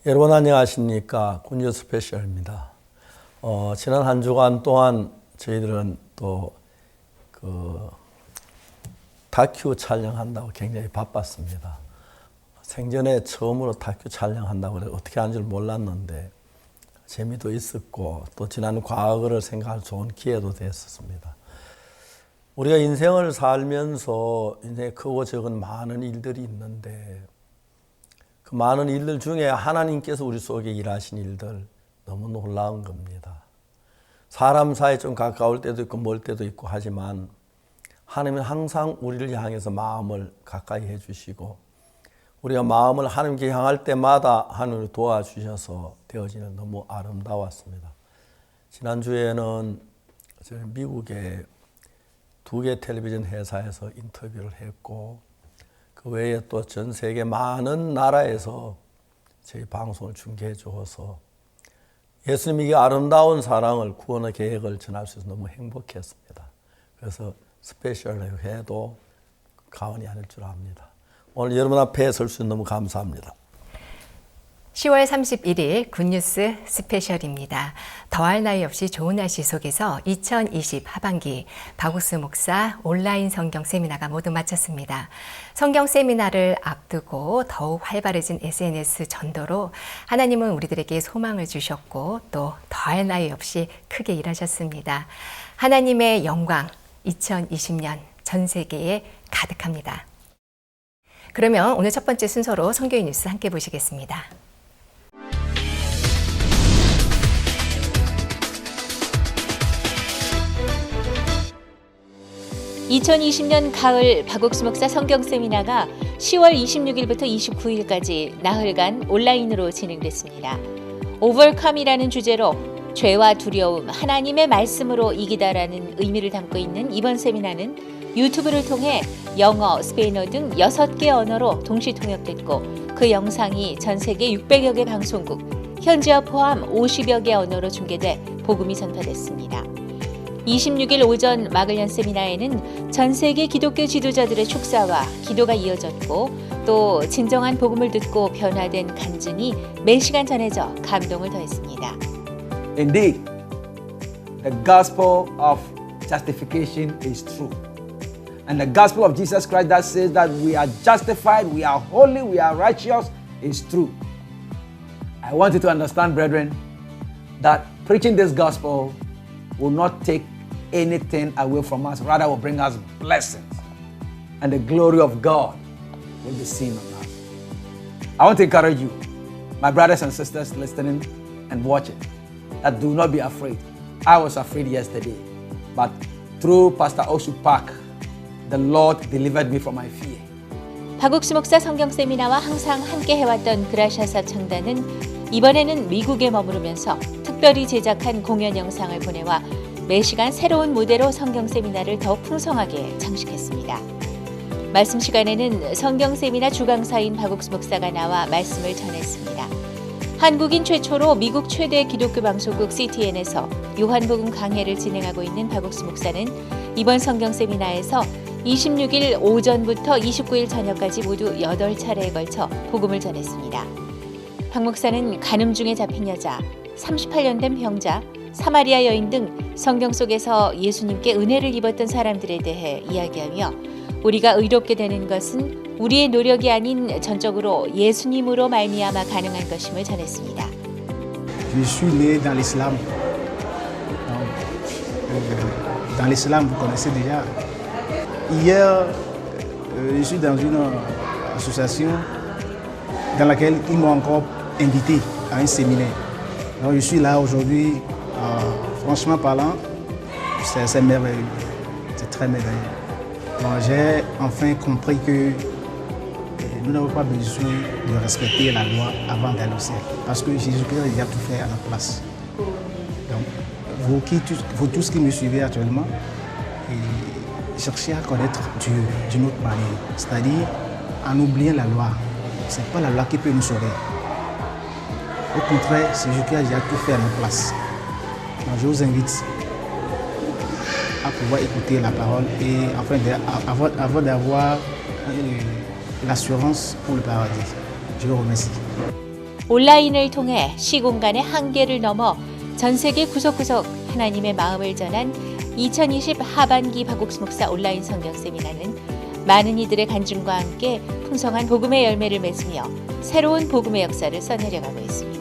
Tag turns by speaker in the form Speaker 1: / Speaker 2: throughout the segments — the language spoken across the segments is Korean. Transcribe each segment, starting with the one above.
Speaker 1: 여러분 안녕하십니까. 굿뉴스 스페셜입니다. 지난 한 주간 동안 저희들은 또 다큐 촬영한다고 굉장히 바빴습니다. 생전에 처음으로 다큐 촬영한다고 그래 어떻게 하는 줄 몰랐는데 재미도 있었고 또 지난 과거를 생각할 좋은 기회도 됐었습니다. 우리가 인생을 살면서 인생에 크고 적은 많은 일들이 있는데 그 많은 일들 중에 하나님께서 우리 속에 일하신 일들 너무 놀라운 겁니다. 사람 사이에 좀 가까울 때도 있고 멀 때도 있고 하지만 하나님은 항상 우리를 향해서 마음을 가까이 해주시고 우리가 마음을 하나님께 향할 때마다 하나님을 도와주셔서 되어지는 너무 아름다웠습니다. 지난주에는 저희 미국의 2개 텔레비전 회사에서 인터뷰를 했고 그 외에 또 전 세계 많은 나라에서 저희 방송을 중계해 주어서 예수님이 아름다운 사랑을 구원의 계획을 전할 수 있어서 너무 행복했습니다. 그래서 스페셜 회도 가언이 아닐 줄 압니다. 오늘 여러분 앞에 설 수 있는 너무 감사합니다.
Speaker 2: 10월 31일 굿뉴스 스페셜입니다. 더할 나위 없이 좋은 날씨 속에서 2020 하반기 박옥수 목사 온라인 성경 세미나가 모두 마쳤습니다. 성경 세미나를 앞두고 더욱 활발해진 SNS 전도로 하나님은 우리들에게 소망을 주셨고 또 더할 나위 없이 크게 일하셨습니다. 하나님의 영광 2020년 전 세계에 가득합니다. 그러면 오늘 첫 번째 순서로 성경의 뉴스 함께 보시겠습니다.
Speaker 3: 2020년 가을 박옥수 목사 성경 세미나가 10월 26일부터 29일까지 나흘간 온라인으로 진행됐습니다. 오버컴이라는 주제로 죄와 두려움, 하나님의 말씀으로 이기다라는 의미를 담고 있는 이번 세미나는 유튜브를 통해 영어, 스페인어 등 6개 언어로 동시 통역됐고 그 영상이 전 세계 600여 개 방송국, 현지어 포함 50여 개 언어로 중계돼 복음이 전파됐습니다. 26일 오전 막을 연 세미나에는 전 세계 기독교 지도자들의 축사와 기도가 이어졌고 또 진정한 복음을 듣고 변화된 간증이 몇 시간 전해져 감동을 더했습니다.
Speaker 4: Indeed, the gospel of justification is true. And the gospel of Jesus Christ that says that we are justified, we are holy, we are righteous is true. I want you to understand, brethren, that preaching this gospel will not take anything away from us, rather will bring us blessings. And the glory of God will be seen on us. I want to encourage you, my brothers and sisters listening and watching, that do not be afraid. I was afraid yesterday, but through Pastor Osu Park, the Lord delivered me from my fear.
Speaker 3: 박옥수 목사 성경 세미나와 항상 함께 해왔던 그라샤사 창단은 이번에는 미국에 머무르면서 특별히 제작한 공연 영상을 보내와 매시간 새로운 무대로 성경 세미나를 더욱 풍성하게 장식했습니다. 말씀 시간에는 성경 세미나 주강사인 박옥수 목사가 나와 말씀을 전했습니다. 한국인 최초로 미국 최대 기독교 방송국 CTN에서 요한복음 강해를 진행하고 있는 박옥수 목사는 이번 성경 세미나에서 26일 오전부터 29일 저녁까지 모두 8차례에 걸쳐 복음을 전했습니다. 박 목사는 간음 중에 잡힌 여자, 38년 된 병자, 사마리아 여인 등 성경 속에서 예수님께 은혜를 입었던 사람들에 대해 이야기하며 우리가 의롭게 되는 것은 우리의 노력이 아닌 전적으로 예수님으로 말미암아 가능한 것임을 전했습니다.
Speaker 5: Je suis né dans l'islam. Dans l'islam, vous connaissez déjà. Hier, je suis dans une association dans laquelle ils m'ont encore invité à un séminaire. Donc je suis là aujourd'hui, franchement parlant, c'est merveilleux, c'est très merveilleux. Donc j'ai enfin compris que nous n'avons pas besoin de respecter la loi avant d'aller au ciel, parce que Jésus-Christ a déjà tout fait à notre place. Donc vous tous qui me suivez actuellement, cherchez à connaître Dieu d'une autre manière, c'est-à-dire en oubliant la loi. Ce n'est pas la loi qui peut nous sauver. Au contraire, c'est Jésus-Christ a déjà tout fait à notre place. Donc je vous invite à pouvoir écouter la parole et afin d'avoir l'assurance pour le paradis. Je vous remercie.
Speaker 3: 온라인을 통해 시공간의 한계를 넘어 전 세계 구석구석 하나님의 마음을 전한 2020 하반기 박옥수 목사 온라인 성경 세미나는 많은 이들의 간증과 함께 풍성한 복음의 열매를 맺으며 새로운 복음의 역사를 써내려가고 있습니다.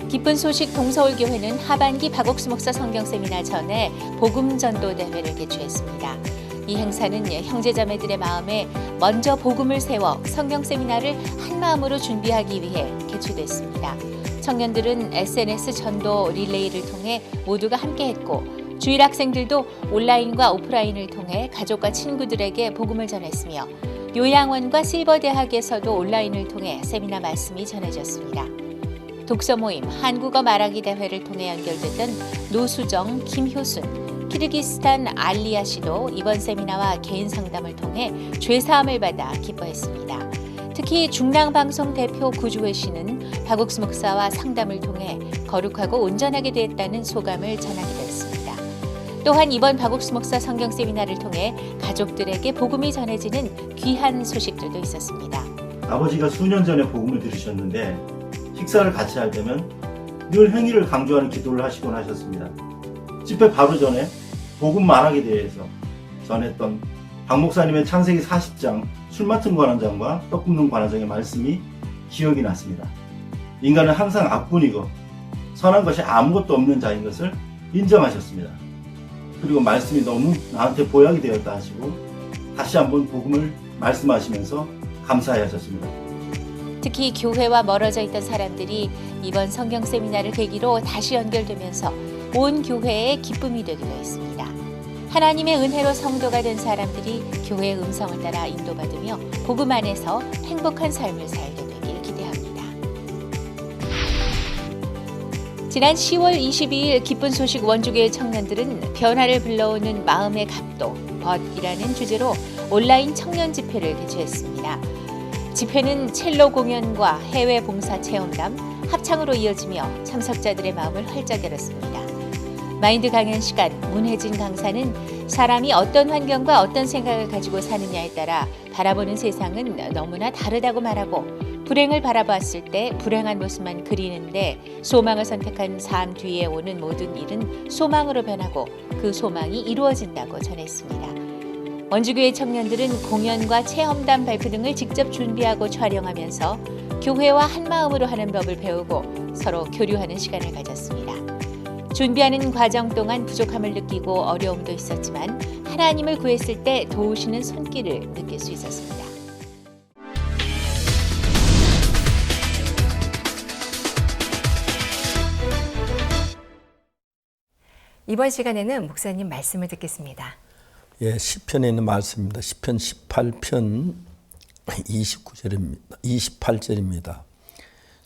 Speaker 3: 기쁜 소식 동서울교회는 하반기 박옥수 목사 성경 세미나 전에 복음 전도 대회를 개최했습니다. 이 행사는 형제자매들의 마음에 먼저 복음을 세워 성경 세미나를 한 마음으로 준비하기 위해 개최됐습니다. 청년들은 SNS 전도 릴레이를 통해 모두가 함께했고 주일 학생들도 온라인과 오프라인을 통해 가족과 친구들에게 복음을 전했으며 요양원과 실버대학에서도 온라인을 통해 세미나 말씀이 전해졌습니다. 독서 모임, 한국어 말하기 대회를 통해 연결됐던 노수정, 김효순, 키르기스탄 알리아 씨도 이번 세미나와 개인 상담을 통해 죄사함을 받아 기뻐했습니다. 특히 중랑방송 대표 구주회 씨는 박옥수 목사와 상담을 통해 거룩하고 온전하게 되었다는 소감을 전하기도 했습니다. 또한 이번 박옥수 목사 성경 세미나를 통해 가족들에게 복음이 전해지는 귀한 소식들도 있었습니다.
Speaker 6: 아버지가 수년 전에 복음을 들으셨는데 식사를 같이 할 때면 늘 행위를 강조하는 기도를 하시곤 하셨습니다. 집회 바로 전에 복음 말하기에 대해서 전했던 박 목사님의 창세기 40장 술 맡은 관원장과 떡 굽는 관원장의 말씀이 기억이 났습니다. 인간은 항상 악군이고 선한 것이 아무것도 없는 자인 것을 인정하셨습니다. 그리고 말씀이 너무 나한테 보약이 되었다 하시고 다시 한번 복음을 말씀하시면서 감사해 하셨습니다.
Speaker 3: 특히 교회와 멀어져 있던 사람들이 이번 성경 세미나를 계기로 다시 연결되면서 온 교회의 기쁨이 되기도 했습니다. 하나님의 은혜로 성도가 된 사람들이 교회의 음성을 따라 인도받으며 복음 안에서 행복한 삶을 살게 되길 기대합니다. 지난 10월 22일 기쁜 소식 원주교회 청년들은 변화를 불러오는 마음의 갑도, 벗이라는 주제로 온라인 청년 집회를 개최했습니다. 집회는 첼로 공연과 해외 봉사 체험담, 합창으로 이어지며 참석자들의 마음을 활짝 열었습니다. 마인드 강연 시간 문혜진 강사는 사람이 어떤 환경과 어떤 생각을 가지고 사느냐에 따라 바라보는 세상은 너무나 다르다고 말하고 불행을 바라봤을 때 불행한 모습만 그리는데 소망을 선택한 삶 뒤에 오는 모든 일은 소망으로 변하고 그 소망이 이루어진다고 전했습니다. 원주교회 청년들은 공연과 체험담 발표 등을 직접 준비하고 촬영하면서 교회와 한마음으로 하는 법을 배우고 서로 교류하는 시간을 가졌습니다. 준비하는 과정 동안 부족함을 느끼고 어려움도 있었지만 하나님을 구했을 때 도우시는 손길을 느낄 수 있었습니다.
Speaker 2: 이번 시간에는 목사님 말씀을 듣겠습니다.
Speaker 1: 예, 시편에 있는 말씀입니다. 시편 18편 28절입니다.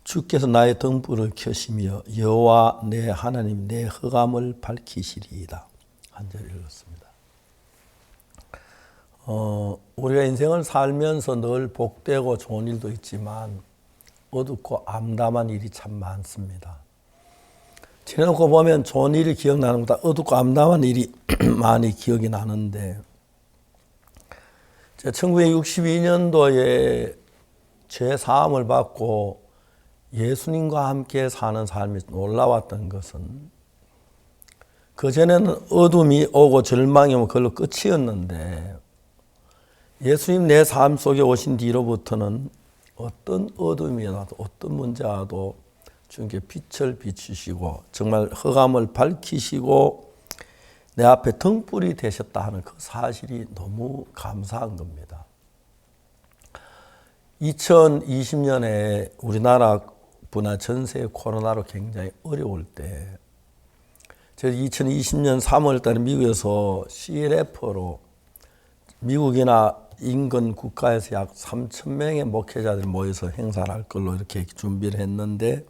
Speaker 1: 주께서 나의 등불을 켜시며 여호와 내 하나님 내 흑암을 밝히시리이다. 한 절 읽었습니다. 우리가 인생을 살면서 늘 복되고 좋은 일도 있지만 어둡고 암담한 일이 참 많습니다. 지내놓고 보면 좋은 일이 기억나는 것보다 어둡고 암담한 일이 많이 기억이 나는데, 제가 1962년도에 죄 사함을 받고 예수님과 함께 사는 삶이 놀라웠던 것은, 그전에는 어둠이 오고 절망이 오면 그걸로 끝이었는데 예수님 내 삶 속에 오신 뒤로부터는 어떤 어둠이 나도 어떤 문제가 와도 주님께 빛을 비추시고 정말 흑암을 밝히시고 내 앞에 등불이 되셨다 하는 그 사실이 너무 감사한 겁니다. 2020년에 우리나라 분야 전세 코로나로 굉장히 어려울 때, 제가 2020년 3월 달에 미국에서 CLF로 미국이나 인근 국가에서 약 3,000명의 목회자들이 모여서 행사를 할 걸로 이렇게 준비를 했는데,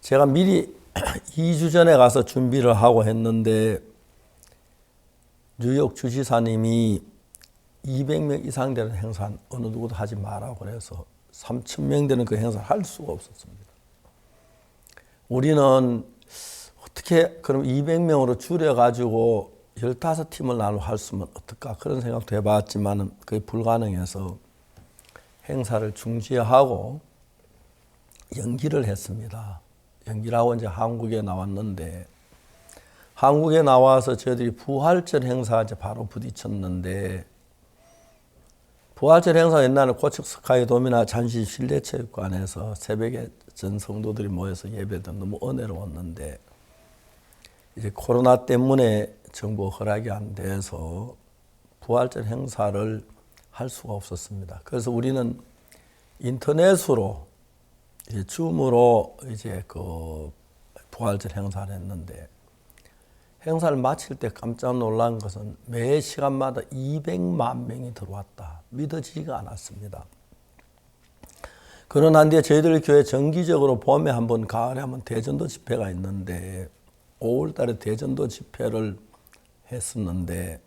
Speaker 1: 제가 미리 2주 전에 가서 준비를 하고 했는데 뉴욕 주지사님이 200명 이상 되는 행사는 어느 누구도 하지 마라고 그래서 3,000명 되는 그 행사를 할 수가 없었습니다. 우리는 어떻게 그럼 200명으로 줄여가지고 15팀을 나눠 할 수면 어떨까 그런 생각도 해봤지만 그게 불가능해서 행사를 중지하고 연기를 했습니다. 연기를 하고 이제 한국에 나왔는데, 한국에 나와서 저희들이 부활절 행사가 이제 바로 부딪혔는데, 부활절 행사 옛날에 고척 스카이 도미나 잠실 실내체육관에서 새벽에 전 성도들이 모여서 예배도 너무 은혜로웠는데, 이제 코로나 때문에 정부 허락이 안 돼서 부활절 행사를 할 수가 없었습니다. 그래서 우리는 인터넷으로 이제 줌으로 이제 그 부활절 행사를 했는데, 행사를 마칠 때 깜짝 놀란 것은 매 시간마다 200만 명이 들어왔다. 믿어지지가 않았습니다. 그러나 이제 저희들 교회 정기적으로 봄에 한 번, 가을에 한 번 대전도 집회가 있는데 5월 달에 대전도 집회를 했었는데,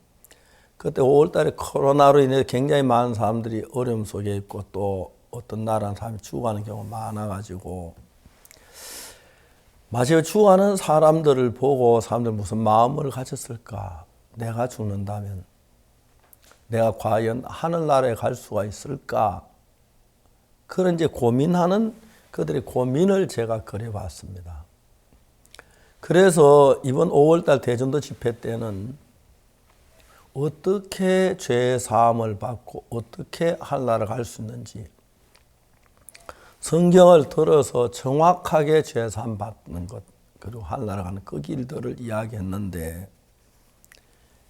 Speaker 1: 그때 5월 달에 코로나로 인해 굉장히 많은 사람들이 어려움 속에 있고 또 어떤 나라는 사람이 죽어가는 경우가 많아가지고, 마지막에 죽어가는 사람들을 보고 사람들 무슨 마음을 가졌을까? 내가 죽는다면 내가 과연 하늘나라에 갈 수가 있을까? 그런 이제 고민하는 그들의 고민을 제가 그려봤습니다. 그래서 이번 5월달 대전도 집회 때는 어떻게 죄 사함을 받고 어떻게 하늘나라에 갈 수 있는지 성경을 들어서 정확하게 죄 사함 받는 것, 그리고 하늘나라 가는 그 길들을 이야기했는데,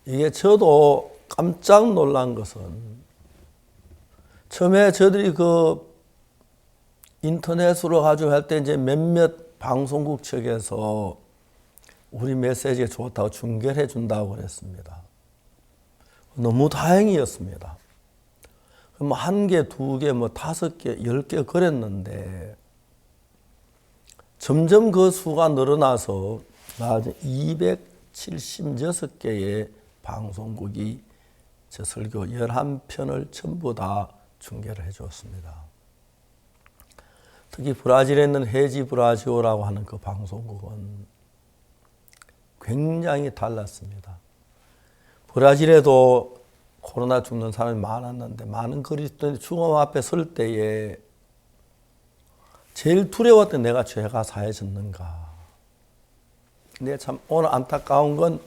Speaker 1: 이게 저도 깜짝 놀란 것은, 처음에 저들이 그 인터넷으로 가지고 할 때 이제 몇몇 방송국 측에서 우리 메시지가 좋다고 중계를 해준다고 그랬습니다. 너무 다행이었습니다. 뭐 1개, 2개, 뭐 5개, 10개 그랬는데, 점점 그 수가 늘어나서 276개의 방송국이 제 설교 11편을 전부 다 중계를 해줬습니다. 특히 브라질에 있는 헤지 브라지오라고 하는 그 방송국은 굉장히 달랐습니다. 브라질에도 코로나 죽는 사람이 많았는데, 많은 그리스도인이 죽음 앞에 설 때에 제일 두려웠던, 내가 죄가 사해졌는가. 근데 참 오늘 안타까운 건,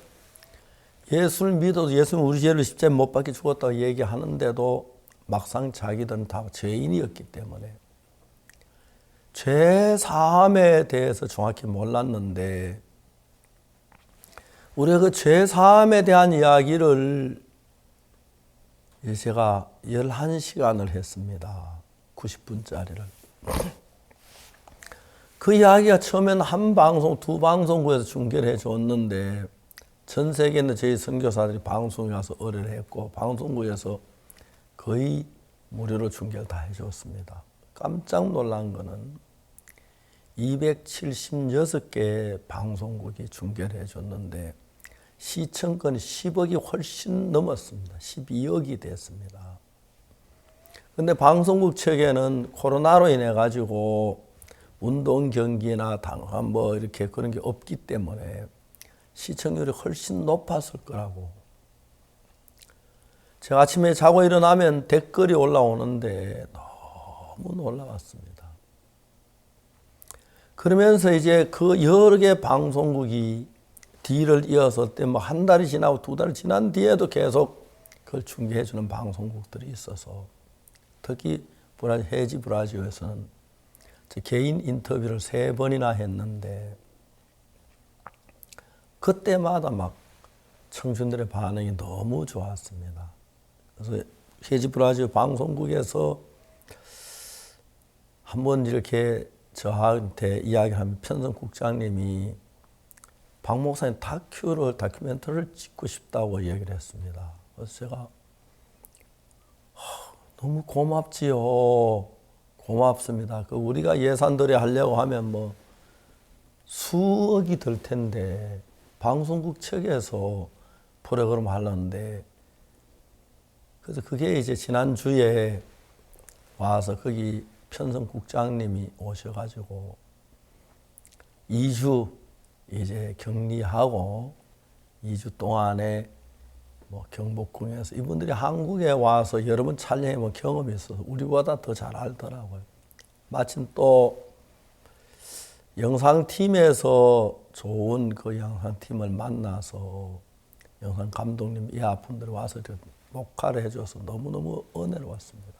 Speaker 1: 예수를 믿어도 예수는 우리 죄를 십자가에 못 박혀 죽었다고 얘기하는데도 막상 자기들은 다 죄인이었기 때문에 죄 사함에 대해서 정확히 몰랐는데, 우리가 그 죄 사함에 대한 이야기를 제가 11시간을 했습니다. 90분짜리를. 그 이야기가 처음에는 한 방송, 2방송국에서 중계를 해줬는데, 전 세계에 있는 저희 선교사들이 방송에 가서 의뢰를 했고, 방송국에서 거의 무료로 중계를 다 해줬습니다. 깜짝 놀란 거는 276개의 방송국이 중계를 해줬는데, 시청권이 10억이 훨씬 넘었습니다. 12억이 됐습니다. 그런데 방송국 측에는 코로나로 인해 가지고 운동 경기나 당한 뭐 이렇게 그런 게 없기 때문에 시청률이 훨씬 높았을 거라고. 제가 아침에 자고 일어나면 댓글이 올라오는데 너무 놀라웠습니다. 그러면서 이제 그 여러 개 방송국이 뒤를 이어서 때 뭐 한 달이 지나고 2달 지난 뒤에도 계속 그걸 중계해주는 방송국들이 있어서, 특히 헤지 브라지오에서는 제 개인 인터뷰를 3번이나 했는데, 그때마다 막 청춘들의 반응이 너무 좋았습니다. 그래서 헤지 브라지오 방송국에서 한번 이렇게 저한테 이야기하면 편성 국장님이 박 목사님 다큐멘터리를 찍고 싶다고 얘기를 했습니다. 그래서 제가 너무 고맙지요. 고맙습니다. 그 우리가 예산들이 하려고 하면 뭐 수억이 들 텐데, 방송국 측에서 프로그램 하려는데, 그래서 그게 이제 지난주에 와서 거기 편성 국장님이 오셔가지고 2주 이제 격리하고 2주 동안에 뭐 경복궁에서 이분들이 한국에 와서 여러 번 촬영해본 경험이 있어서 우리보다 더 잘 알더라고요. 마침 또 영상팀에서 좋은 그 영상팀을 만나서 영상 감독님 이하분들이 와서 이렇게 녹화를 해줘서 너무너무 은혜로웠습니다.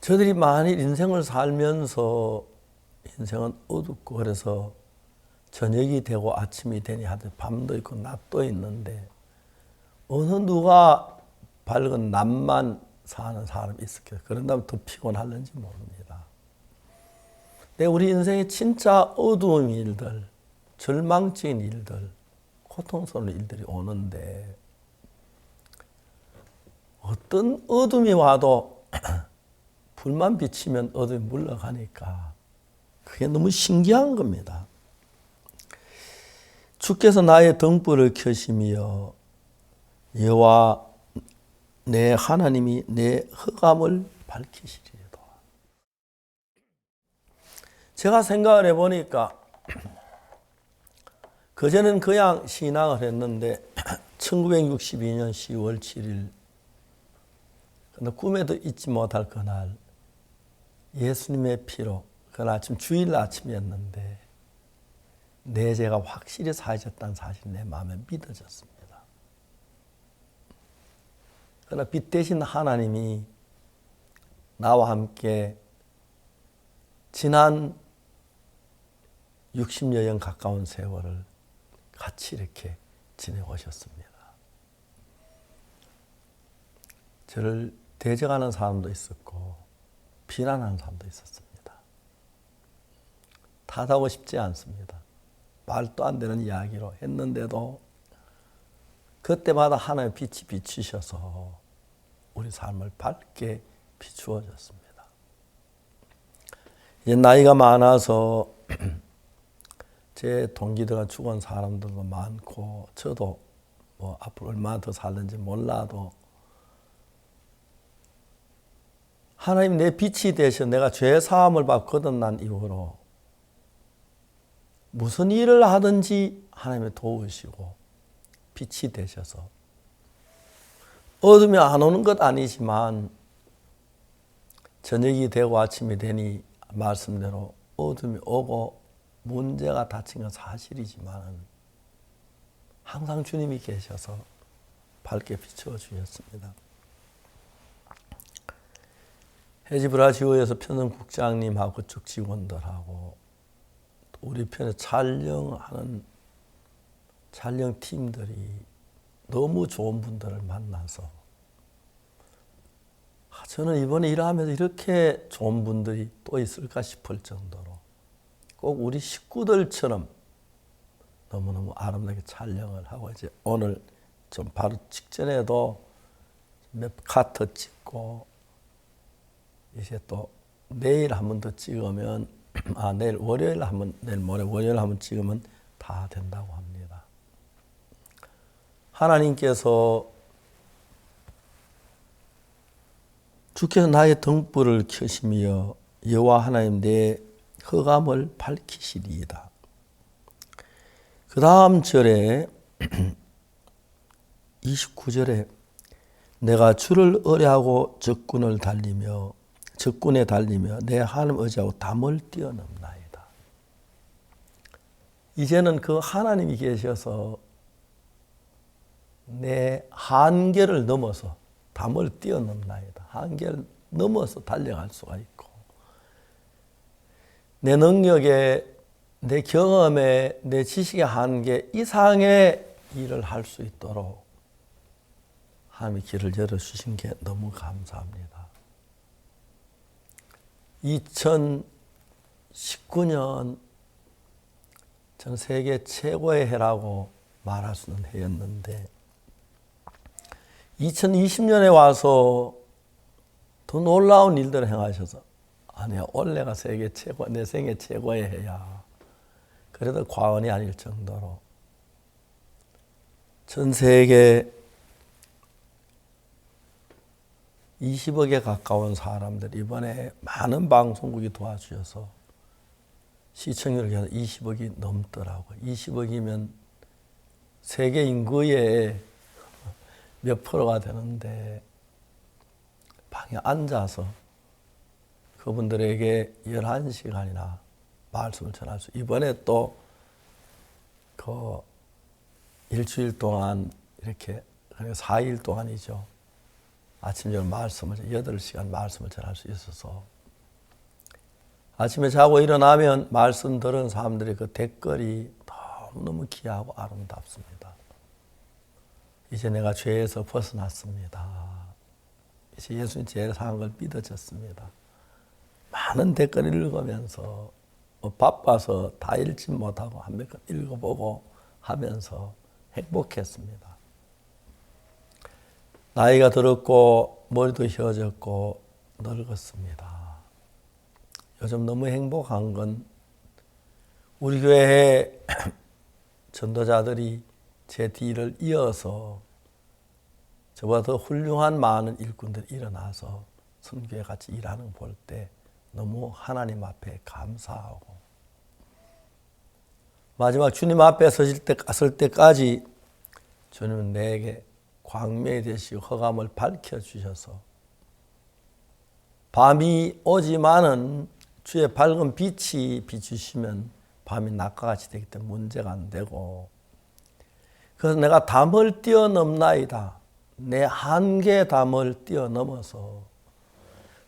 Speaker 1: 저들이 만일 인생을 살면서 인생은 어둡고 그래서 저녁이 되고 아침이 되니 하듯 밤도 있고 낮도 있는데 어느 누가 밝은 낮만 사는 사람이 있을까요? 그런다면 더 피곤할는지 모릅니다. 근데 우리 인생에 진짜 어두운 일들, 절망적인 일들, 고통스러운 일들이 오는데 어떤 어둠이 와도 불만 비치면 어둠이 물러가니까 그게 너무 신기한 겁니다. 주께서 나의 등불을 켜시며 여호와 내 하나님이 내 흑암을 밝히시리로다. 제가 생각을 해보니까 그전에는 그냥 신앙을 했는데 1962년 10월 7일 근데 꿈에도 잊지 못할 그날 예수님의 피로 그날 아침 주일 아침이었는데 내 죄가 확실히 사해졌다는 사실이 내 마음에 믿어졌습니다. 그러나 빛 대신 하나님이 나와 함께 지난 60여 년 가까운 세월을 같이 이렇게 지내오셨습니다. 저를 대적하는 사람도 있었고 비난하는 사람도 있었습니다. 탓하고 싶지 않습니다. 말도 안 되는 이야기로 했는데도 그때마다 하나님의 빛이 비치셔서 우리 삶을 밝게 비추어졌습니다. 이제 나이가 많아서 제 동기들과 죽은 사람들도 많고 저도 뭐 앞으로 얼마나 더 살는지 몰라도 하나님 내 빛이 되셔 내가 죄 사함을 받고 거듭난 이후로 무슨 일을 하든지 하나님이 도우시고 빛이 되셔서 어둠이 안 오는 것 아니지만 저녁이 되고 아침이 되니 말씀대로 어둠이 오고 문제가 닥친 건 사실이지만 항상 주님이 계셔서 밝게 비추어 주셨습니다. 헤지브라지오에서 편성국장님하고 쭉 직원들하고 우리 편에 촬영하는 촬영팀들이 너무 좋은 분들을 만나서 저는 이번에 일하면서 이렇게 좋은 분들이 또 있을까 싶을 정도로 꼭 우리 식구들처럼 너무너무 아름답게 촬영을 하고 이제 오늘 좀 바로 직전에도 몇 카트 찍고 이제 또 내일 한 번 더 찍으면 내일 월요일 한번 내일 모레 월요일 한번 찍으면 다 된다고 합니다. 하나님께서 주께서 나의 등불을 켜시며 여호와 하나님 내 흑암을 밝히시리이다. 그 다음 절에 29절에 내가 주를 의뢰하고 적군에 달리며 내 하나님 의지하고 담을 뛰어넘나이다. 이제는 그 하나님이 계셔서 내 한계를 넘어서 담을 뛰어넘나이다. 한계를 넘어서 달려갈 수가 있고 내 능력에 내 경험에 내 지식의 한계 이상의 일을 할 수 있도록 하나님이 길을 열어주신 게 너무 감사합니다. 2019년 전 세계 최고의 해라고 말할 수 있는 해였는데 2020년에 와서 더 놀라운 일들을 행하셔서 아니야 올해가 세계 최고 내 생애 최고의 해야 그래도 과언이 아닐 정도로 전 세계 20억에 가까운 사람들 이번에 많은 방송국이 도와주셔서 시청률이 20억이 넘더라고요. 20억이면 세계 인구의 몇 프로가 되는데 방에 앉아서 그분들에게 11시간이나 말씀을 전할 수. 이번에 또 그 일주일 동안 이렇게 4일 동안이죠. 아침 저녁 말씀을 8시간 말씀을 전할 수 있어서 아침에 자고 일어나면 말씀 들은 사람들의 그 댓글이 너무너무 귀하고 아름답습니다. 이제 내가 죄에서 벗어났습니다. 이제 예수님 죄를 사한 걸 믿어졌습니다. 많은 댓글을 읽으면서 바빠서 다 읽지 못하고 한 몇 건 읽어보고 하면서 행복했습니다. 나이가 들었고 머리도 휘어졌고 늙었습니다. 요즘 너무 행복한 건 우리 교회에 전도자들이 제 뒤를 이어서 저보다 더 훌륭한 많은 일꾼들이 일어나서 선교회 같이 일하는 걸 볼 때 너무 하나님 앞에 감사하고 마지막 주님 앞에 설 때까지 주님은 내게 광명이 되시고 흑암을 밝혀주셔서 밤이 오지만은 주의 밝은 빛이 비추시면 밤이 낮과 같이 되기 때문에 문제가 안 되고 그래서 내가 담을 뛰어넘나이다. 내 한계의 담을 뛰어넘어서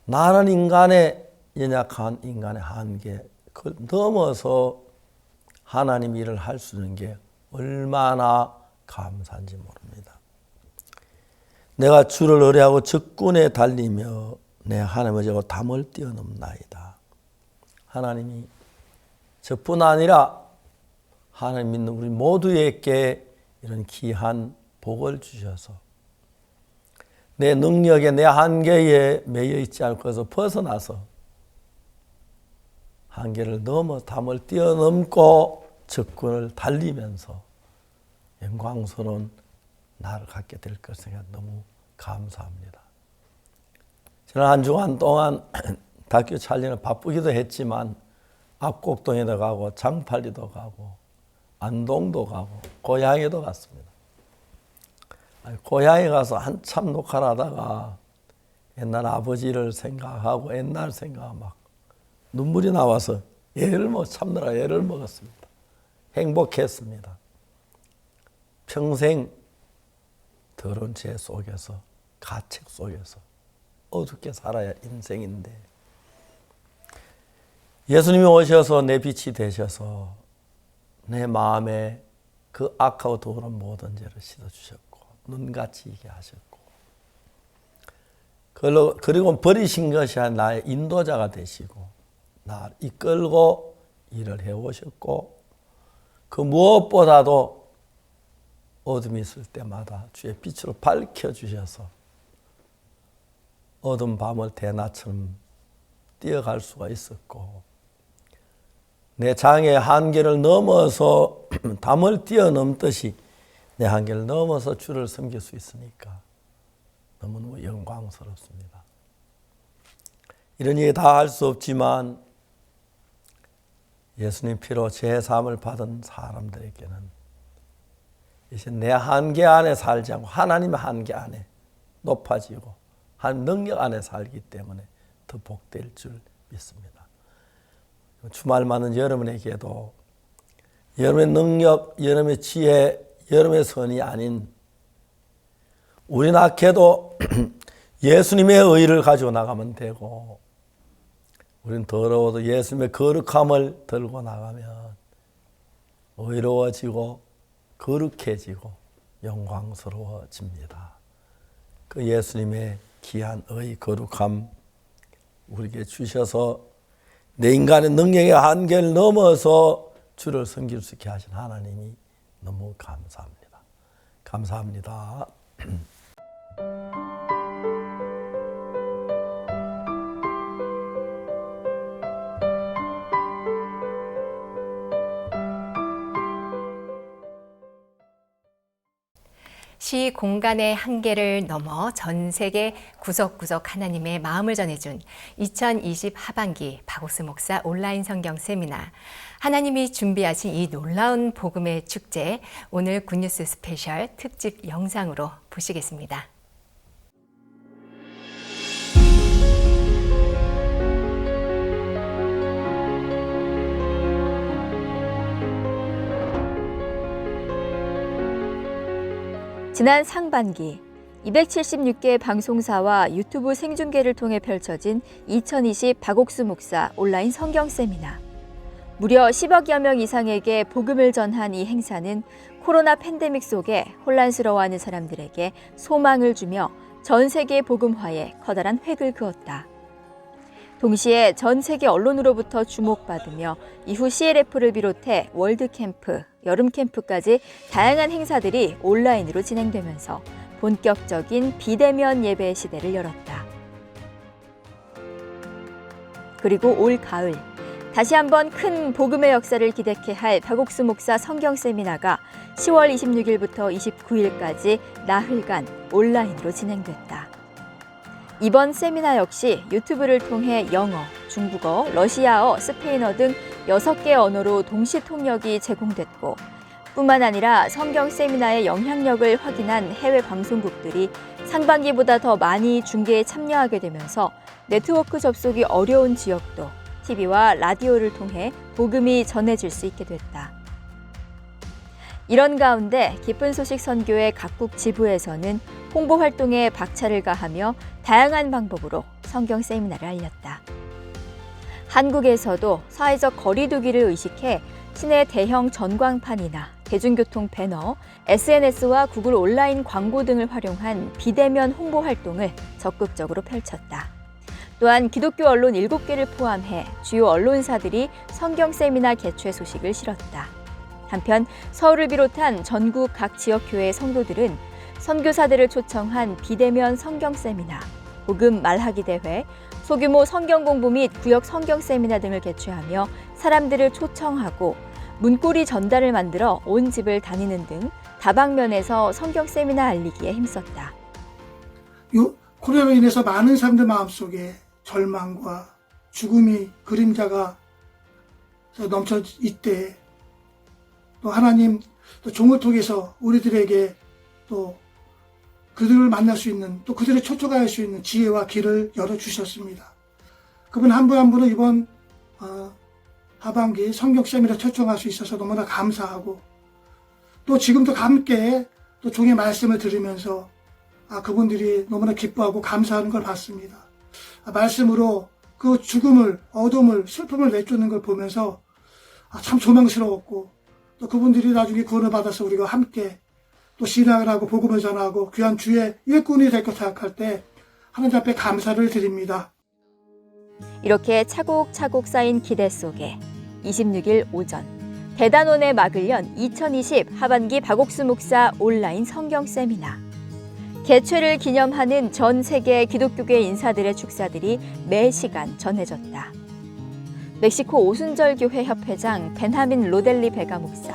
Speaker 1: 나는 인간의 연약한 인간의 한계 그걸 넘어서 하나님 일을 할 수 있는 게 얼마나 감사한지 모릅니다. 내가 주를 의뢰하고 적군에 달리며 내 하나님을 저고 담을 뛰어넘나이다. 하나님이 저뿐 아니라 하나님 믿는 우리 모두에게 이런 귀한 복을 주셔서 내 능력에 내 한계에 매여 있지 않고서 벗어나서 한계를 넘어 담을 뛰어넘고 적군을 달리면서 영광스러운 나를 갖게 될 것 생각 너무 감사합니다. 지난 한 주간 동안 다큐 촬영을 바쁘기도 했지만 압곡동에도 가고 장팔리도 가고 안동도 가고 고향에도 갔습니다. 고향에 가서 한참 녹화를 하다가 옛날 아버지를 생각하고 옛날 생각하고 막 눈물이 나와서 참느라 애를 먹었습니다. 행복했습니다. 평생 더러운 죄 속에서 가책 속에서 어둡게 살아야 인생인데 예수님이 오셔서 내 빛이 되셔서 내 마음에 그 악하고 더러운 모든 죄를 씻어주셨고 눈같이 있게 하셨고 그리고 버리신 것이 아니라 나의 인도자가 되시고 나를 이끌고 일을 해오셨고 그 무엇보다도 어둠이 있을 때마다 주의 빛으로 밝혀주셔서 어두운 밤을 대낮처럼 뛰어갈 수가 있었고 내 장의 한계를 넘어서 담을 뛰어넘듯이 내 한계를 넘어서 주를 섬길 수 있으니까 너무너무 영광스럽습니다. 이런 얘기 다 할 수 없지만 예수님 피로 제사함을 받은 사람들에게는 이제 내 한계 안에 살지 않고 하나님의 한계 안에 높아지고 한 능력 안에 살기 때문에 더 복될 줄 믿습니다. 주말만은 여러분에게도 여러분의 능력, 여러분의 지혜, 여러분의 선이 아닌 우리 낳게도 예수님의 의를 가지고 나가면 되고 우리는 더러워도 예수님의 거룩함을 들고 나가면 의로워지고 거룩해지고 영광스러워집니다. 그 예수님의 귀한 의 거룩함 우리에게 주셔서 내 인간의 능력의 한계를 넘어서 주를 섬길 수 있게 하신 하나님이 너무 감사합니다. 감사합니다.
Speaker 2: 시 공간의 한계를 넘어 전 세계 구석구석 하나님의 마음을 전해준 2020 하반기 박옥수 목사 온라인 성경 세미나. 하나님이 준비하신 이 놀라운 복음의 축제, 오늘 굿뉴스 스페셜 특집 영상으로 보시겠습니다.
Speaker 7: 지난 상반기 276개 방송사와 유튜브 생중계를 통해 펼쳐진 2020 박옥수 목사 온라인 성경 세미나. 무려 10억여 명 이상에게 복음을 전한 이 행사는 코로나 팬데믹 속에 혼란스러워하는 사람들에게 소망을 주며 전 세계 복음화에 커다란 획을 그었다. 동시에 전 세계 언론으로부터 주목받으며 이후 CLF를 비롯해 월드캠프, 여름캠프까지 다양한 행사들이 온라인으로 진행되면서 본격적인 비대면 예배 시대를 열었다. 그리고 올 가을, 다시 한번 큰 복음의 역사를 기대케 할 박옥수 목사 성경 세미나가 10월 26일부터 29일까지 나흘간 온라인으로 진행됐다. 이번 세미나 역시 유튜브를 통해 영어, 중국어, 러시아어, 스페인어 등 6개 언어로 동시 통역이 제공됐고, 뿐만 아니라 성경 세미나의 영향력을 확인한 해외 방송국들이 상반기보다 더 많이 중계에 참여하게 되면서 네트워크 접속이 어려운 지역도 TV와 라디오를 통해 복음이 전해질 수 있게 됐다. 이런 가운데 기쁜 소식 선교의 각국 지부에서는 홍보 활동에 박차를 가하며 다양한 방법으로 성경 세미나를 알렸다. 한국에서도 사회적 거리 두기를 의식해 시내 대형 전광판이나 대중교통 배너, SNS와 구글 온라인 광고 등을 활용한 비대면 홍보 활동을 적극적으로 펼쳤다. 또한 기독교 언론 7개를 포함해 주요 언론사들이 성경 세미나 개최 소식을 실었다. 한편 서울을 비롯한 전국 각 지역교회 성도들은 선교사들을 초청한 비대면 성경 세미나, 복음 말하기 대회, 소규모 성경 공부 및 구역 성경 세미나 등을 개최하며 사람들을 초청하고 문고리 전달을 만들어 온 집을 다니는 등 다방면에서 성경 세미나 알리기에 힘썼다.
Speaker 8: 코로나로 인해서 많은 사람들 마음속에 절망과 죽음이 그림자가 넘쳐 있대 또 하나님 또 종을 통해서 우리들에게 또 그들을 만날 수 있는 또 그들을 초청할 수 있는 지혜와 길을 열어주셨습니다. 그분 한 분 한 분은 이번 하반기 성경 세미나 초청할 수 있어서 너무나 감사하고 또 지금도 함께 또 종의 말씀을 들으면서 그분들이 너무나 기뻐하고 감사하는 걸 봤습니다. 말씀으로 그 죽음을, 어둠을, 슬픔을 내쫓는 걸 보면서 참 조망스러웠고 또 그분들이 나중에 구원을 받아서 우리가 함께 또 신앙을 하고 복음을 전하고 귀한 주의 일꾼이 될 것 생각할 때 하나님 앞에 감사를 드립니다.
Speaker 7: 이렇게 차곡차곡 쌓인 기대 속에 26일 오전 대단원의 막을 연 2020 하반기 박옥수 목사 온라인 성경 세미나. 개최를 기념하는 전 세계 기독교계 인사들의 축사들이 매 시간 전해졌다. 멕시코 오순절 교회 협회장 베냐민 로델리 베가 목사,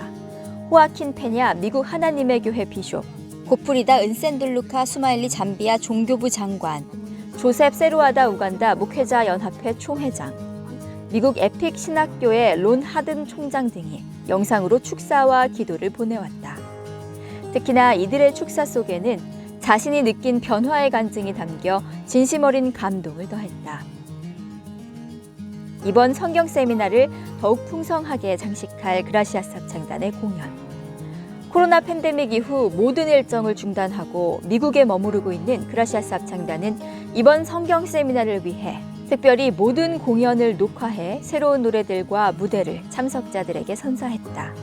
Speaker 7: 호아킨 페냐 미국 하나님의 교회 비숍, 고프리다 은센둘루카 수마일리 잠비아 종교부 장관, 조셉 세루아다 우간다 목회자 연합회 총회장, 미국 에픽 신학교의 론 하든 총장 등이 영상으로 축사와 기도를 보내왔다. 특히나 이들의 축사 속에는 자신이 느낀 변화의 간증이 담겨 진심 어린 감동을 더했다. 이번 성경 세미나를 더욱 풍성하게 장식할 그라시아스 합창단의 공연. 코로나 팬데믹 이후 모든 일정을 중단하고 미국에 머무르고 있는 그라시아스 합창단은 이번 성경 세미나를 위해 특별히 모든 공연을 녹화해 새로운 노래들과 무대를 참석자들에게 선사했다.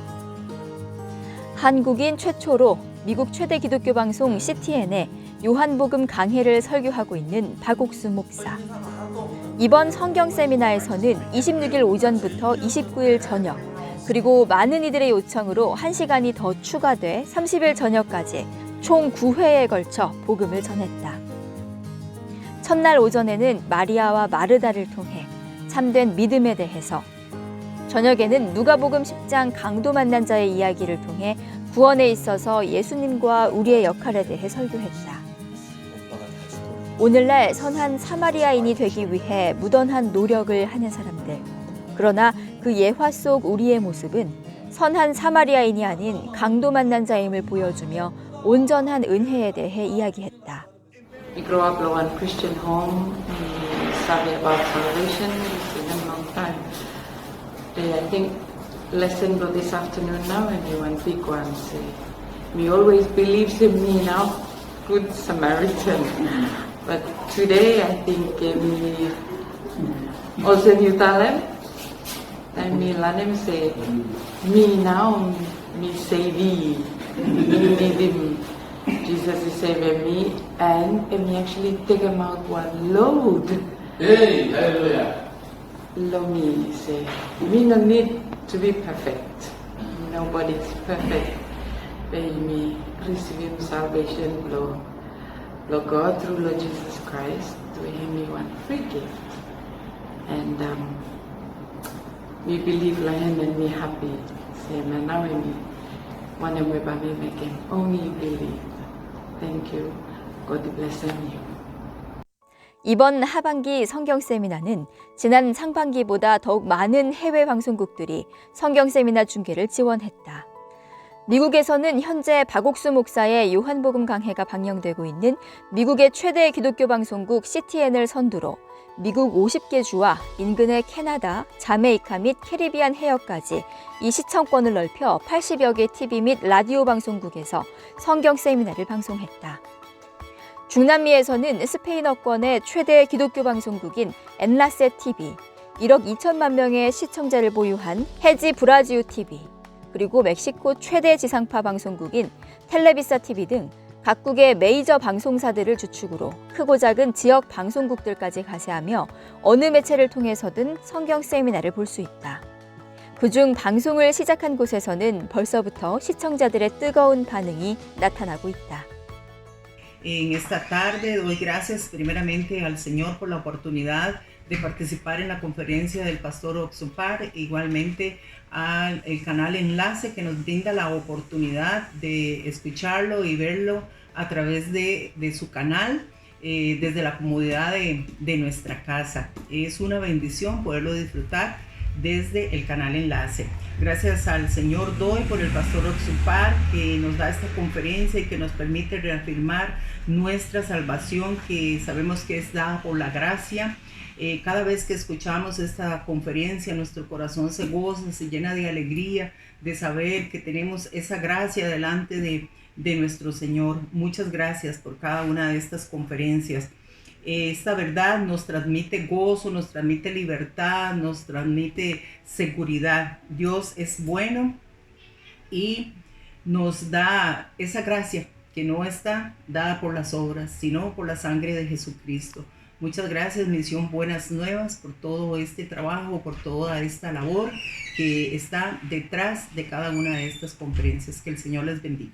Speaker 7: 한국인 최초로 미국 최대 기독교 방송 CTN에 요한복음 강해를 설교하고 있는 박옥수 목사. 이번 성경 세미나에서는 26일 오전부터 29일 저녁, 그리고 많은 이들의 요청으로 1시간이 더 추가돼 30일 저녁까지 총 9회에 걸쳐 복음을 전했다. 첫날 오전에는 마리아와 마르다를 통해 참된 믿음에 대해서, 저녁에는 누가복음 10장 강도 만난 자의 이야기를 통해 구원에 있어서 예수님과 우리의 역할에 대해 설교했다. 오늘날 선한 사마리아인이 되기 위해 무던한 노력을 하는 사람들. 그러나 그 예화 속 우리의 모습은 선한 사마리아인이 아닌 강도 만난 자임을 보여주며 온전한 은혜에 대해 이야기했다.
Speaker 9: We grew up in one Christian home. We study about salvation. It's been a long time. I think lesson for this afternoon now, and you one big one say, we always believes in me now, good Samaritan. But today I think we also new talent. And me lanem say, me now, me say we need him. Jesus is saving me, and me actually take him out one load. Hey, hallelujah. Love me, say, me no need to be perfect. Nobody's perfect. But me receive him salvation, Lord God through Lord Jesus Christ, to him me one free gift. And we believe like him and me happy. Say, man, now me one of my baby make him only believe. Thank you. God bless you.
Speaker 7: 이번 하반기 성경 세미나는 지난 상반기보다 더욱 많은 해외 방송국들이 성경 세미나 중계를 지원했다. 미국에서는 현재 박옥수 목사의 요한복음 강해가 방영되고 있는 미국의 최대 기독교 방송국 CTN을 선두로 미국 50개 주와 인근의 캐나다, 자메이카 및 캐리비안 해역까지 이 시청권을 넓혀 80여 개 TV 및 라디오 방송국에서 성경 세미나를 방송했다. 중남미에서는 스페인어권의 최대 기독교 방송국인 엔라세 TV, 1억 2천만 명의 시청자를 보유한 헤지 브라지우 TV, 그리고 멕시코 최대 지상파 방송국인 텔레비사 TV 등 각국의 메이저 방송사들을 주축으로 크고 작은 지역 방송국들까지 가세하며 어느 매체를 통해서든 성경 세미나를 볼 수 있다. 그중 방송을 시작한 곳에서는 벌써부터 시청자들의 뜨거운 반응이 나타나고 있다.
Speaker 10: En esta tarde doy gracias primeramente al Señor por la oportunidad de participar en la conferencia del pastor Oxupar, igualmente al canal Enlace que nos brinda la oportunidad de escucharlo y verlo a través de su canal desde la comodidad de nuestra casa. Es una bendición poderlo disfrutar desde el canal Enlace. Gracias al Señor doy por el pastor Oxupar que nos da esta conferencia y que nos permite reafirmar nuestra salvación, que sabemos que es dada por la gracia. Cada vez que escuchamos esta conferencia, nuestro corazón se goza, se llena de alegría de saber que tenemos esa gracia delante de nuestro Señor. Muchas gracias por cada una de estas conferencias. Esta verdad nos transmite gozo, nos transmite libertad, nos transmite seguridad. Dios es bueno y nos da esa gracia que no está dada por las obras, sino por la sangre de Jesucristo. Muchas gracias, Misión Buenas Nuevas, por todo este trabajo, por toda esta labor que está detrás de cada una de estas conferencias. Que el Señor les bendiga.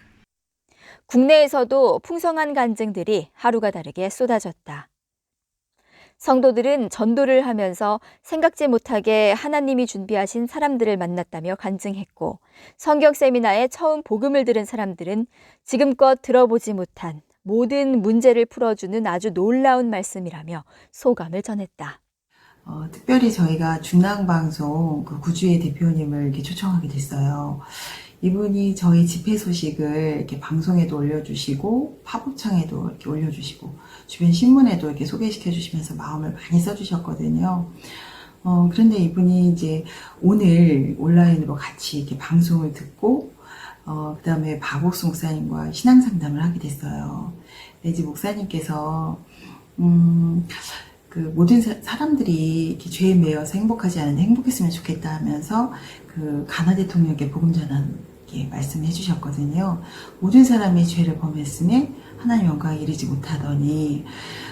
Speaker 7: 국내에서도 풍성한 간증들이 하루가 다르게 쏟아졌다. 성도들은 전도를 하면서 생각지 못하게 하나님이 준비하신 사람들을 만났다며 간증했고, 성경 세미나에 처음 복음을 들은 사람들은 지금껏 들어보지 못한 모든 문제를 풀어주는 아주 놀라운 말씀이라며 소감을 전했다.
Speaker 11: 특별히 저희가 중랑방송 그 구주의 대표님을 이렇게 초청하게 됐어요. 이분이 저희 집회 소식을 이렇게 방송에도 올려주시고 팝업창에도 이렇게 올려주시고 주변 신문에도 이렇게 소개시켜 주시면서 마음을 많이 써주셨거든요. 그런데 이분이 이제 오늘 온라인으로 같이 이렇게 방송을 듣고 그 다음에 박옥수 목사님과 신앙상담을 하게 됐어요. 레지 목사님께서 그 모든 사람들이 이렇게 죄에 매여서 행복하지 않은데 행복했으면 좋겠다 하면서 그 가나 대통령에게 복음 전한 말씀해 주셨거든요. 모든 사람이 죄를 범했음에 하나님 영광에 이르지 못하더니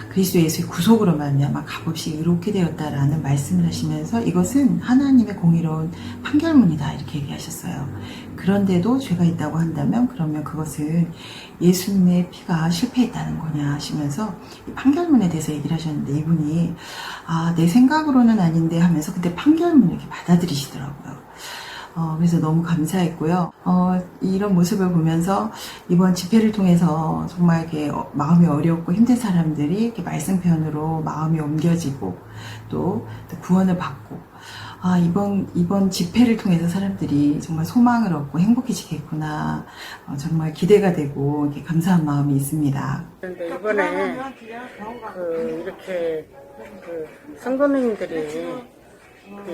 Speaker 11: 그리스도 예수의 구속으로 말미암아 값없이 의롭게 되었다라는 말씀을 하시면서 이것은 하나님의 공의로운 판결문이다 이렇게 얘기하셨어요. 그런데도 죄가 있다고 한다면 그러면 그것은 예수님의 피가 실패했다는 거냐 하시면서 이 판결문에 대해서 얘기를 하셨는데 이분이 내 생각으로는 아닌데 하면서 그때 판결문을 이렇게 받아들이시더라고요. 그래서 너무 감사했고요. 이런 모습을 보면서 이번 집회를 통해서 정말 이렇게 마음이 어렵고 힘든 사람들이 이렇게 말씀 편으로 마음이 옮겨지고 또 구원을 받고 이번 집회를 통해서 사람들이 정말 소망을 얻고 행복해지겠구나. 정말 기대가 되고 이렇게 감사한 마음이 있습니다.
Speaker 12: 그런데 이번에 이렇게 성도님들이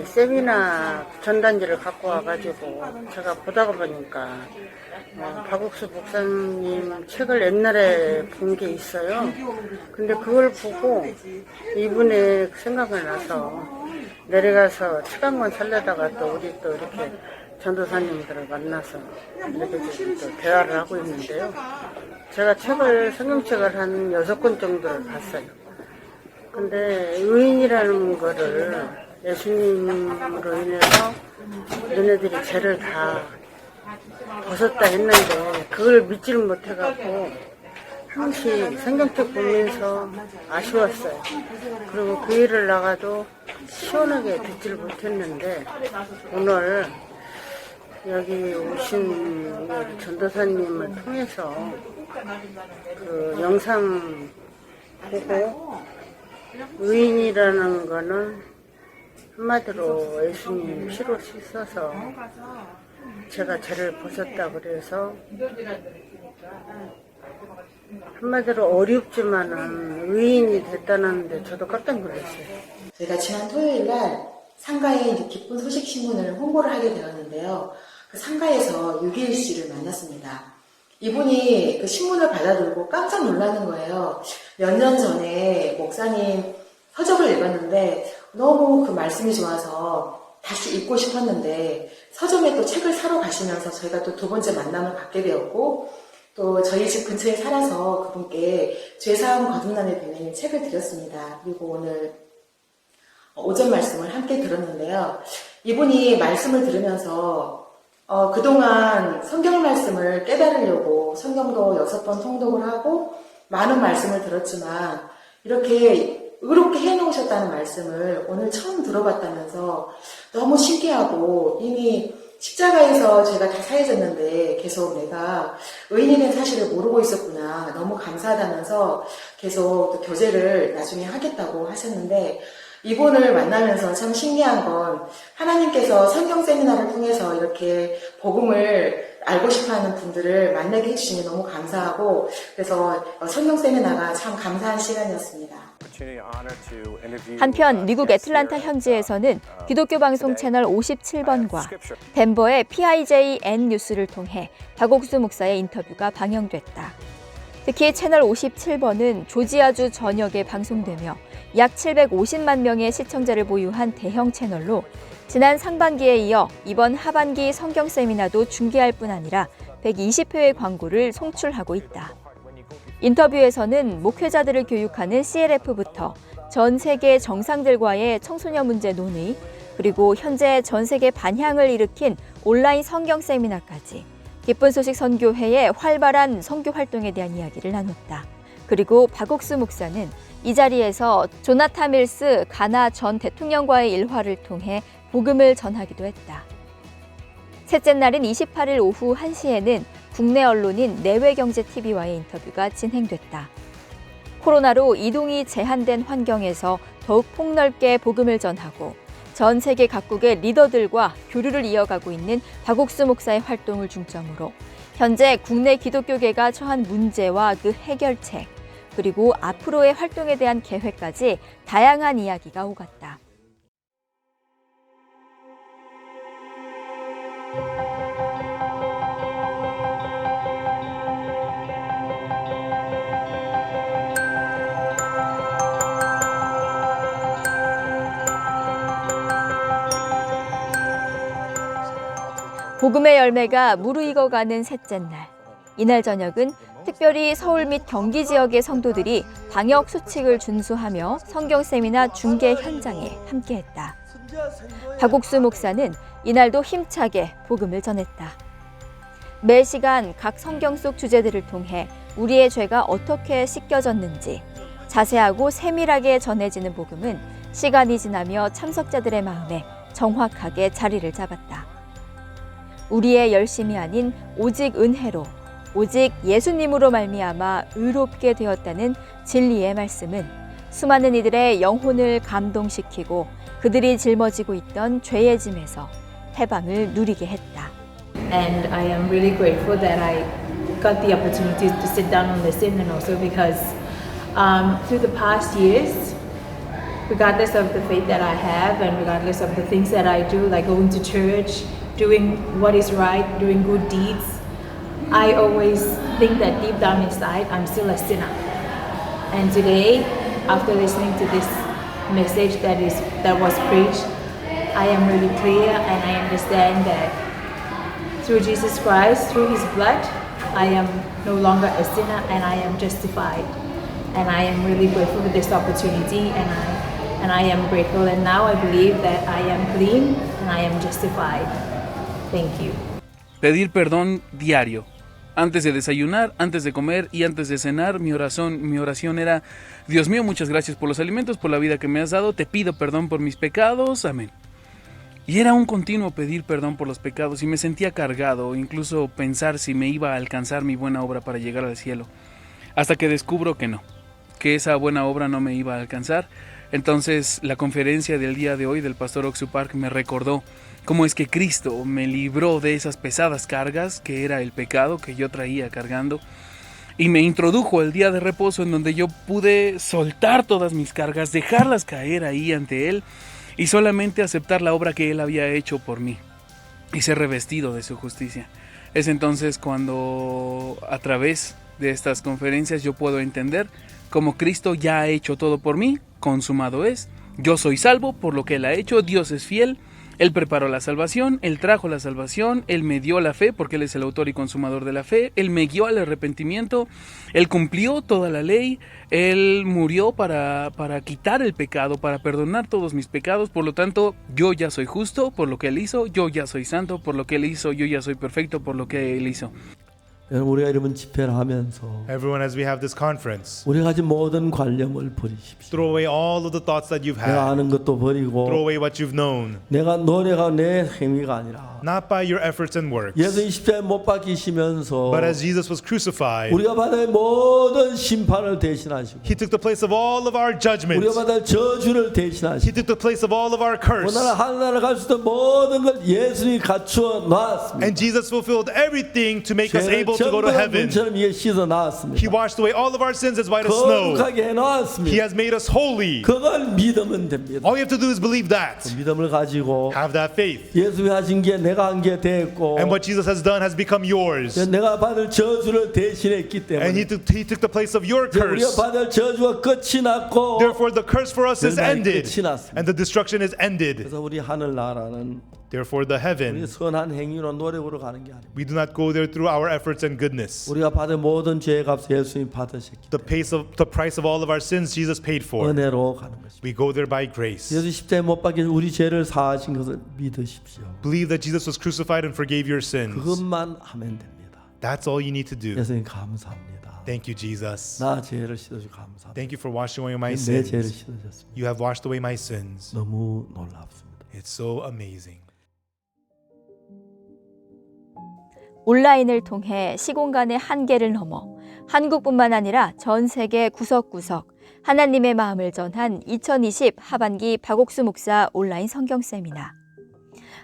Speaker 12: 세미나 전단지를 갖고 와가지고 제가 보다가 보니까 박옥수 목사님 책을 옛날에 본 게 있어요. 근데 그걸 보고 이분의 생각을 나서 내려가서 책 한 권 살려다가 또 우리 또 이렇게 전도사님들을 만나서 이렇게 또 대화를 하고 있는데요. 제가 성경책을 한 6권 정도를 봤어요. 근데 의인이라는 거를 예수님으로 인해서 너네들이 죄를 다 벗었다 했는데 그걸 믿지를 못해갖고 항시 성경책 보면서 아쉬웠어요. 그리고 교회를 나가도 시원하게 듣지를 못했는데 오늘 여기 오신 전도사님을 통해서 그 영상 보고 의인이라는 거는 한마디로 예수님 피로 씻어서 제가 죄를 벗었다 그래서 한마디로 어렵지만은 의인이 됐다는데 저도 깜짝 놀랐어요.
Speaker 13: 저희가 지난 토요일 날 상가에 이제 기쁜 소식 신문을 홍보를 하게 되었는데요. 그 상가에서 유기일 씨를 만났습니다. 이분이 그 신문을 받아들고 깜짝 놀라는 거예요. 몇 년 전에 목사님 서적을 읽었는데 너무 그 말씀이 좋아서 다시 읽고 싶었는데 서점에 또 책을 사러 가시면서 저희가 또 두 번째 만남을 갖게 되었고 또 저희 집 근처에 살아서 그분께 죄사함 거듭남의 비밀 책을 드렸습니다. 그리고 오늘 오전 말씀을 함께 들었는데요. 이분이 말씀을 들으면서 그동안 성경 말씀을 깨달으려고 성경도 6번 통독을 하고 많은 말씀을 들었지만 이렇게 의롭게 해놓으셨다는 말씀을 오늘 처음 들어봤다면서 너무 신기하고 이미 십자가에서 죄가 다 사해졌는데 계속 내가 의인이 된 사실을 모르고 있었구나. 너무 감사하다면서 계속 또 교제를 나중에 하겠다고 하셨는데 이분을 만나면서 참 신기한 건 하나님께서 성경 세미나를 통해서 이렇게 복음을 알고 싶어하는 분들을 만나게 해주시니 너무 감사하고 그래서 성경 세미나가 참 감사한 시간이었습니다.
Speaker 7: 한편 미국 애틀란타 현지에서는 기독교 방송 채널 57번과 덴버의 PIJN 뉴스를 통해 박옥수 목사의 인터뷰가 방영됐다. 특히 채널 57번은 조지아주 전역에 방송되며 약 750만 명의 시청자를 보유한 대형 채널로 지난 상반기에 이어 이번 하반기 성경 세미나도 중계할 뿐 아니라 120회의 광고를 송출하고 있다. 인터뷰에서는 목회자들을 교육하는 CLF부터 전 세계 정상들과의 청소년 문제 논의, 그리고 현재 전 세계 반향을 일으킨 온라인 성경 세미나까지 기쁜 소식 선교회의 활발한 선교 활동에 대한 이야기를 나눴다. 그리고 박옥수 목사는 이 자리에서 조나탄 밀스 가나 전 대통령과의 일화를 통해 복음을 전하기도 했다. 셋째 날인 28일 오후 1시에는 국내 언론인 내외경제TV와의 인터뷰가 진행됐다. 코로나로 이동이 제한된 환경에서 더욱 폭넓게 복음을 전하고 전 세계 각국의 리더들과 교류를 이어가고 있는 박옥수 목사의 활동을 중점으로 현재 국내 기독교계가 처한 문제와 그 해결책, 그리고 앞으로의 활동에 대한 계획까지 다양한 이야기가 오갔다. 복음의 열매가 무르익어가는 셋째 날. 이날 저녁은 특별히 서울 및 경기 지역의 성도들이 방역 수칙을 준수하며 성경 세미나 중계 현장에 함께했다. 박옥수 목사는 이날도 힘차게 복음을 전했다. 매 시간 각 성경 속 주제들을 통해 우리의 죄가 어떻게 씻겨졌는지 자세하고 세밀하게 전해지는 복음은 시간이 지나며 참석자들의 마음에 정확하게 자리를 잡았다. 우리의 열심이 아닌 오직 은혜로, 오직 예수님으로 말미암아 의롭게 되었다는 진리의 말씀은 수많은 이들의 영혼을 감동시키고 그들이 짊어지고 있던 죄의 짐에서 해방을 누리게 했다.
Speaker 14: And I am really grateful that I got the opportunity to sit down and listen, and also because through the past years, regardless of the faith that I have and regardless of the things that I do, like going to church, doing what is right, doing good deeds, I always think that deep down inside I'm still a sinner. And today, after listening to this message that was preached, I am really clear and I understand that through Jesus Christ, through His blood, I am no longer a sinner and I am justified. And I am really grateful for this opportunity, and I am grateful, and now I believe that I am clean and I am justified. Thank you.
Speaker 15: Pedir perdón diario. Antes de desayunar, antes de comer y antes de cenar, mi oración era: Dios mío, muchas gracias por los alimentos, por la vida que me has dado, te pido perdón por mis pecados, amén. Y era un continuo pedir perdón por los pecados y me sentía cargado, incluso pensar si me iba a alcanzar mi buena obra para llegar al cielo. Hasta que descubro que no, que esa buena obra no me iba a alcanzar. Entonces la conferencia del día de hoy del pastor Oksu Park me recordó cómo es que Cristo me libró de esas pesadas cargas que era el pecado que yo traía cargando, y me introdujo el día de reposo en donde yo pude soltar todas mis cargas, dejarlas caer ahí ante Él y solamente aceptar la obra que Él había hecho por mí y ser revestido de su justicia. Es entonces cuando a través de estas conferencias yo puedo entender cómo Cristo ya ha hecho todo por mí, consumado es, yo soy salvo por lo que Él ha hecho, Dios es fiel, Él preparó la salvación, Él trajo la salvación, Él me dio la fe porque Él es el autor y consumador de la fe, Él me guió al arrepentimiento, Él cumplió toda la ley, Él murió para quitar el pecado, para perdonar todos mis pecados, por lo tanto yo ya soy justo por lo que Él hizo, yo ya soy santo por lo que Él hizo, yo ya soy perfecto por lo que Él hizo.
Speaker 1: 우리가 이런 집회를 하면서
Speaker 16: Everyone, as we have this conference,
Speaker 1: 우리가 가진 모든 관념을 버리십시오.
Speaker 16: throw away all of the thoughts that you've
Speaker 1: 내가
Speaker 16: had.
Speaker 1: 아는 것도 버리고
Speaker 16: Throw away what you've known.
Speaker 1: 내가 노력하고 내 행위가 아니라
Speaker 16: Not by your efforts and works,
Speaker 1: 예수 20자에 못 박히시면서
Speaker 16: but as Jesus was crucified,
Speaker 1: 우리가 받을 모든 심판을 대신하시고
Speaker 16: He took the place of all of our judgments.
Speaker 1: 우리가 받을 저주를
Speaker 16: He
Speaker 1: 대신하시고
Speaker 16: took the place of all of our curse.
Speaker 1: 오늘 하늘나라 갈 수 있는 모든 걸 예수님이 갖추어 놨습니다.
Speaker 16: And Jesus fulfilled everything to make us able to go to heaven.
Speaker 1: 문처럼 씻어 놨습니다.
Speaker 16: He washed away all of our sins as white as snow.
Speaker 1: 거룩하게 해놨습니다.
Speaker 16: He has made us holy.
Speaker 1: 그걸 믿으면 됩니다.
Speaker 16: All you have to do is believe that.
Speaker 1: 그 믿음을 가지고
Speaker 16: Have that faith.
Speaker 1: 예수님이 하신 게 내가 한 게 됐고
Speaker 16: And what Jesus has done has become yours.
Speaker 1: 내가 받을 저주를 대신했기 때문에
Speaker 16: And He took the place of your
Speaker 1: 우리가
Speaker 16: curse.
Speaker 1: 받을 저주가 끝이 났고
Speaker 16: Therefore, the curse for us is
Speaker 1: 멸망이
Speaker 16: ended.
Speaker 1: 끝이 났습니다.
Speaker 16: And the destruction is ended.
Speaker 1: 그래서 우리 하늘나라는
Speaker 16: Therefore, the
Speaker 1: 우리
Speaker 16: heaven,
Speaker 1: 선한 행위로 노력으로 가는 게 아닙니다.
Speaker 16: we do not go there through our efforts and goodness.
Speaker 1: 우리가 받은 모든 죄의 값을 예수님이 받으셨기
Speaker 16: The price of all of our sins Jesus paid for.
Speaker 1: 은혜로 가는 것입니다.
Speaker 16: We go there by grace.
Speaker 1: 예수 십자가에 못 박혀 우리 죄를 사하신 것을 믿으십시오.
Speaker 16: Believe that Jesus was crucified and forgave your sins.
Speaker 1: 그것만 하면 됩니다.
Speaker 16: That's all you need to do.
Speaker 1: 예수님 감사합니다.
Speaker 16: Thank you, Jesus.
Speaker 1: 나 죄를 씻어주 감사합니다.
Speaker 16: Thank you for washing away my
Speaker 1: 내 죄를
Speaker 16: sins.
Speaker 1: 씻어줬습니다.
Speaker 16: You have washed away my sins.
Speaker 1: 너무 놀랍습니다.
Speaker 16: It's so amazing.
Speaker 7: 온라인을 통해 시공간의 한계를 넘어 한국뿐만 아니라 전 세계 구석구석 하나님의 마음을 전한 2020 하반기 박옥수 목사 온라인 성경 세미나.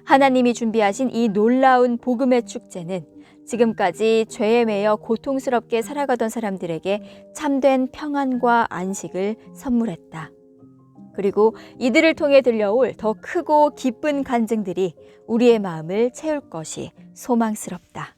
Speaker 7: 하나님이 준비하신 이 놀라운 복음의 축제는 지금까지 죄에 매여 고통스럽게 살아가던 사람들에게 참된 평안과 안식을 선물했다. 그리고 이들을 통해 들려올 더 크고 기쁜 간증들이 우리의 마음을 채울 것이 소망스럽다.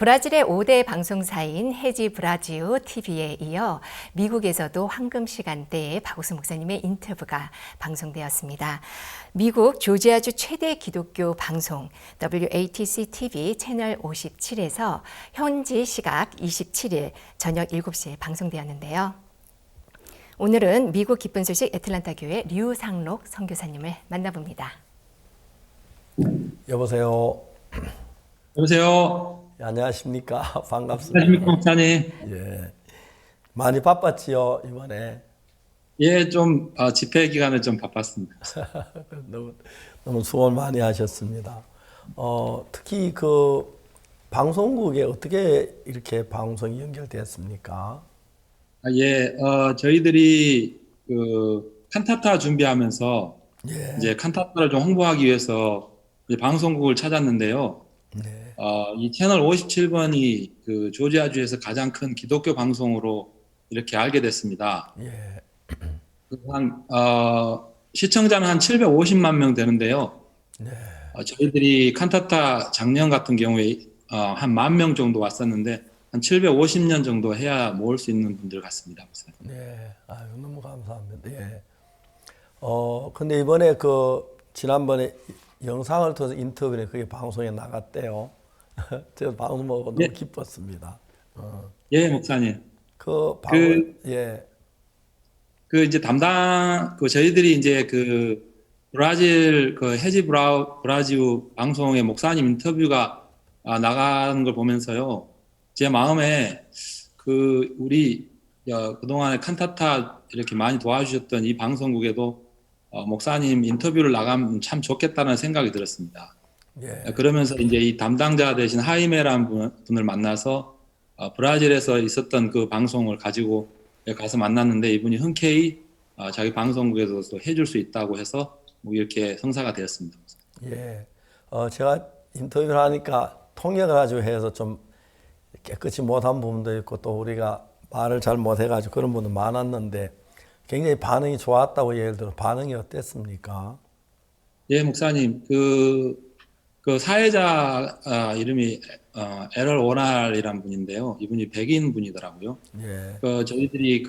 Speaker 2: 브라질의 5대 방송사인 헤지 브라지우 TV에 이어 미국에서도 황금 시간대에 박옥수 목사님의 인터뷰가 방송되었습니다. 미국 조지아주 최대 기독교 방송 WATC TV 채널 57에서 현지 시각 27일 저녁 7시에 방송되었는데요. 오늘은 미국 기쁜 소식 애틀란타 교회 류상록 선교사님을 만나봅니다.
Speaker 1: 여보세요.
Speaker 17: 여보세요.
Speaker 1: 예, 안녕하십니까. 반갑습니다.
Speaker 17: 안녕하십니까, 목사님.
Speaker 1: 예. 많이 바빴지요, 이번에?
Speaker 17: 예, 좀 집회 기간에 좀 바빴습니다.
Speaker 1: 너무 수고 많이 하셨습니다. 특히 그 방송국에 어떻게 이렇게 방송이 연결됐습니까?
Speaker 17: 예, 저희들이 그 칸타타 준비하면서
Speaker 1: 예.
Speaker 17: 이제 칸타타를 좀 홍보하기 위해서 이제 방송국을 찾았는데요. 이 채널 57번이 그 조지아주에서 가장 큰 기독교 방송으로 이렇게 알게 됐습니다.
Speaker 1: 예.
Speaker 17: 시청자는 한 750만 명 되는데요.
Speaker 1: 네.
Speaker 17: 저희들이 칸타타 작년 같은 경우에 한 10,000명 정도 왔었는데 한 750년 정도 해야 모을 수 있는 분들 같습니다.
Speaker 1: 네, 아유, 너무 감사합니다. 예. 근데 이번에 지난번에 영상을 통해서 인터뷰에 그게 방송에 나갔대요. 제가 방송 보고 너무 기뻤습니다.
Speaker 17: 예, 목사님.
Speaker 1: 예.
Speaker 17: 이제 저희들이 이제 브라질 헤지 브라지우 방송의 목사님 인터뷰가 나가는 걸 보면서요. 제 마음에 우리 그동안에 칸타타 이렇게 많이 도와주셨던 이 방송국에도 목사님 인터뷰를 나가면 참 좋겠다는 생각이 들었습니다.
Speaker 1: 예.
Speaker 17: 그러면서 이제 이 담당자 대신 하이메라는 분을 만나서 브라질에서 있었던 그 방송을 가지고 가서 만났는데 이분이 흔쾌히 자기 방송국에서 또 해줄 수 있다고 해서 뭐 이렇게 성사가 되었습니다.
Speaker 1: 예. 제가 인터뷰를 하니까 통역을 가지고 해서 좀 깨끗이 못한 부분도 있고 또 우리가 말을 잘 못해가지고 그런 분도 많았는데 굉장히 반응이 좋았다고 얘기를 들어. 반응이 어땠습니까?
Speaker 17: 예, 목사님. 그 사회자 이름이 에럴 오날이라는 분인데요. 이분이 백인 분이더라고요.
Speaker 1: 예.
Speaker 17: 저희들이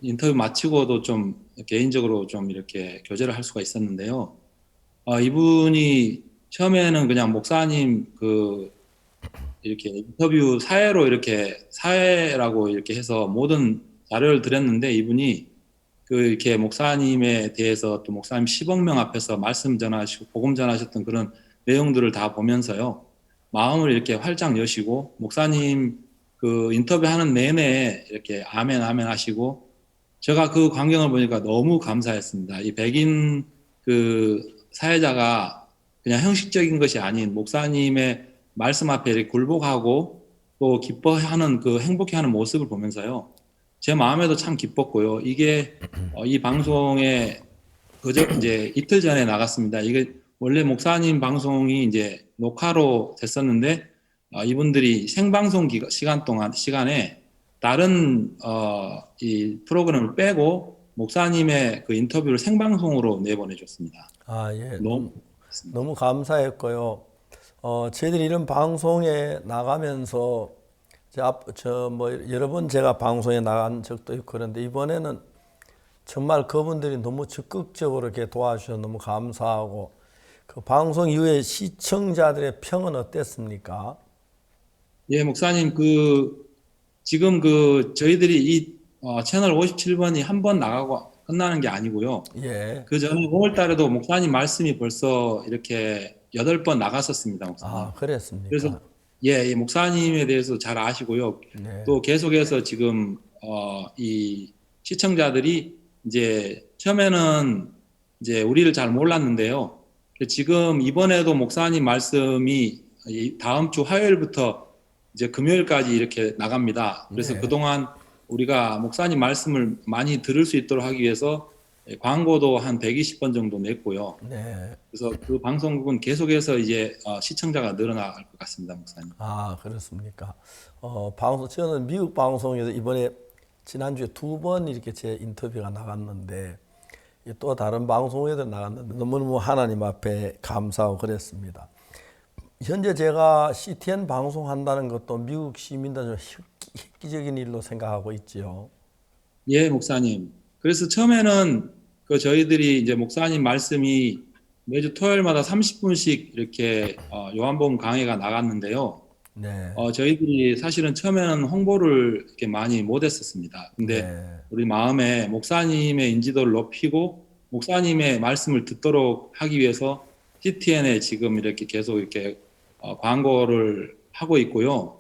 Speaker 17: 인터뷰 마치고도 좀 개인적으로 좀 이렇게 교제를 할 수가 있었는데요. 이분이 처음에는 그냥 목사님 이렇게 인터뷰 사회라고 이렇게 해서 모든 자료를 드렸는데 이분이 이렇게 목사님에 대해서 또 목사님 10억 명 앞에서 말씀 전하시고 복음 전하셨던 그런 내용들을 다 보면서요. 마음을 이렇게 활짝 여시고 목사님 인터뷰하는 내내 이렇게 아멘 아멘 하시고 제가 그 광경을 보니까 너무 감사했습니다. 이 백인 사회자가 그냥 형식적인 것이 아닌 목사님의 말씀 앞에 이렇게 굴복하고 또 기뻐하는 행복해하는 모습을 보면서요. 제 마음에도 참 기뻤고요. 이게 이 방송에 이제 이틀 전에 나갔습니다. 이게 원래 목사님 방송이 이제 녹화로 됐었는데 이분들이 생방송 시간에 다른 이 프로그램을 빼고 목사님의 인터뷰를 생방송으로 내보내줬습니다.
Speaker 1: 예. 너무 감사했고요. 저희들이 이런 방송에 나가면서 여러 번 제가 방송에 나간 적도 있고 그런데 이번에는 정말 그분들이 너무 적극적으로 이렇게 도와주셔서 너무 감사하고 그 방송 이후에 시청자들의 평은 어땠습니까?
Speaker 17: 예, 목사님 지금 저희들이 이 채널 57번이 한 번 나가고 끝나는 게 아니고요.
Speaker 1: 예.
Speaker 17: 그 전에 5월 달에도 목사님 말씀이 벌써 이렇게 8번 나갔었습니다, 목사님.
Speaker 1: 그랬습니까?
Speaker 17: 그래서 이 목사님에 대해서 잘 아시고요.
Speaker 1: 네.
Speaker 17: 또 계속해서 지금 이 시청자들이 이제 처음에는 이제 우리를 잘 몰랐는데요. 지금 이번에도 목사님 말씀이 다음 주 화요일부터 이제 금요일까지 이렇게 나갑니다. 그래서
Speaker 1: 네.
Speaker 17: 그동안 우리가 목사님 말씀을 많이 들을 수 있도록 하기 위해서 광고도 한 120번 정도 냈고요.
Speaker 1: 네.
Speaker 17: 그래서 그 방송국은 계속해서 이제 시청자가 늘어날 것 같습니다, 목사님.
Speaker 1: 그렇습니까? 저는 미국 방송에서 이번에 지난주에 2번 이렇게 제 인터뷰가 나갔는데 또 다른 방송에도 나갔는데 너무너무 하나님 앞에 감사하고 그랬습니다. 현재 제가 CTN 방송한다는 것도 미국 시민들은 좀 획기적인 일로 생각하고 있지요.
Speaker 17: 예, 목사님. 그래서 처음에는 그 저희들이 이제 목사님 말씀이 매주 토요일마다 30분씩 이렇게 요한복음 강해가 나갔는데요.
Speaker 1: 네.
Speaker 17: 저희들이 사실은 처음에는 홍보를 이렇게 많이 못했었습니다. 근데
Speaker 1: 네.
Speaker 17: 우리 마음에 목사님의 인지도를 높이고 목사님의 말씀을 듣도록 하기 위해서 CTN에 지금 이렇게 계속 이렇게 광고를 하고 있고요.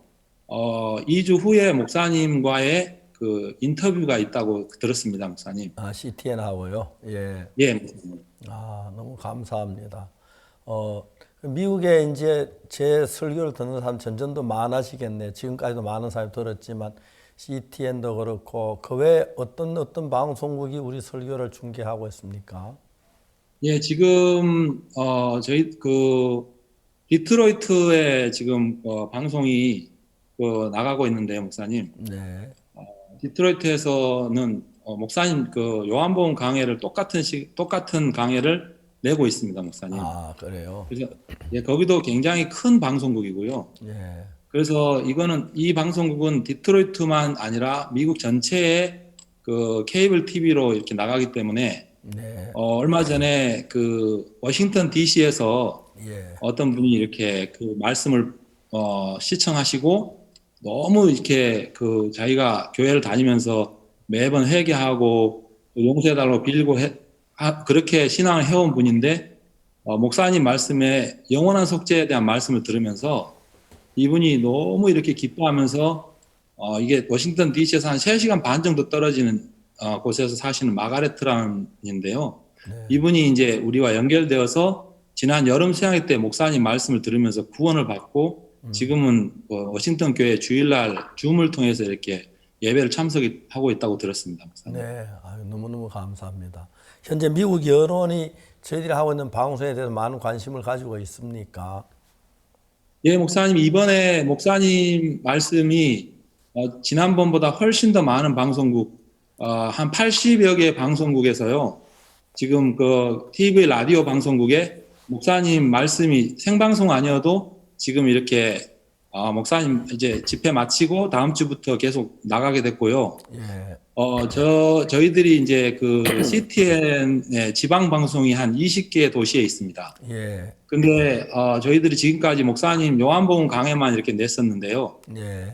Speaker 17: 2주 후에 목사님과의 그 인터뷰가 있다고 들었습니다, 목사님.
Speaker 1: 아, CTN하고요? 예.
Speaker 17: 예, 목사님.
Speaker 1: 아, 너무 감사합니다. 미국에 이제 제 설교를 듣는 사람 점점 더 많아지겠네. 지금까지도 많은 사람이 들었지만 CTN도 그렇고 그 외에 어떤 방송국이 우리 설교를 중계하고 있습니까?
Speaker 17: 예, 지금 저희 그 디트로이트에 지금 방송이 나가고 있는데요, 목사님.
Speaker 1: 네.
Speaker 17: 디트로이트에서는 목사님 그 요한복음 강해를 똑같은 강해를 내고 있습니다, 목사님.
Speaker 1: 아, 그래요?
Speaker 17: 그래서 예, 거기도 굉장히 큰 방송국이고요.
Speaker 1: 예.
Speaker 17: 그래서 이 방송국은 디트로이트만 아니라 미국 전체의 그 케이블 TV로 이렇게 나가기 때문에
Speaker 1: 네.
Speaker 17: 얼마 전에 그 워싱턴 DC에서
Speaker 1: 예.
Speaker 17: 어떤 분이 이렇게 그 말씀을 시청하시고 너무 이렇게 그 자기가 교회를 다니면서 매번 회개하고 용서해달라고 빌고 그렇게 신앙을 해온 분인데 목사님 말씀에 영원한 속죄에 대한 말씀을 들으면서 이분이 너무 이렇게 기뻐하면서 이게 워싱턴 DC에서 한 3시간 반 정도 떨어지는 곳에서 사시는 마가레트라는 분인데요.
Speaker 1: 네.
Speaker 17: 이분이 이제 우리와 연결되어서 지난 여름 수양회 때 목사님 말씀을 들으면서 구원을 받고 지금은 워싱턴 교회 주일날 줌을 통해서 이렇게 예배를 참석하고 있다고 들었습니다, 목사님.
Speaker 1: 네, 너무너무 감사합니다. 현재 미국 여론이 저희들이 하고 있는 방송에 대해서 많은 관심을 가지고 있습니까?
Speaker 17: 예, 목사님, 이번에 목사님 말씀이 지난번보다 훨씬 더 많은 방송국, 한 80여 개 방송국에서요, 지금 그 TV 라디오 방송국에 목사님 말씀이 생방송 아니어도 지금 이렇게 목사님 이제 집회 마치고 다음 주부터 계속 나가게 됐고요.
Speaker 1: 예.
Speaker 17: 저희들이 이제 그 CTN의 지방 방송이 한 20개 도시에 있습니다.
Speaker 1: 예.
Speaker 17: 근데 저희들이 지금까지 목사님 요한복음 강해만 이렇게 냈었는데요.
Speaker 1: 예.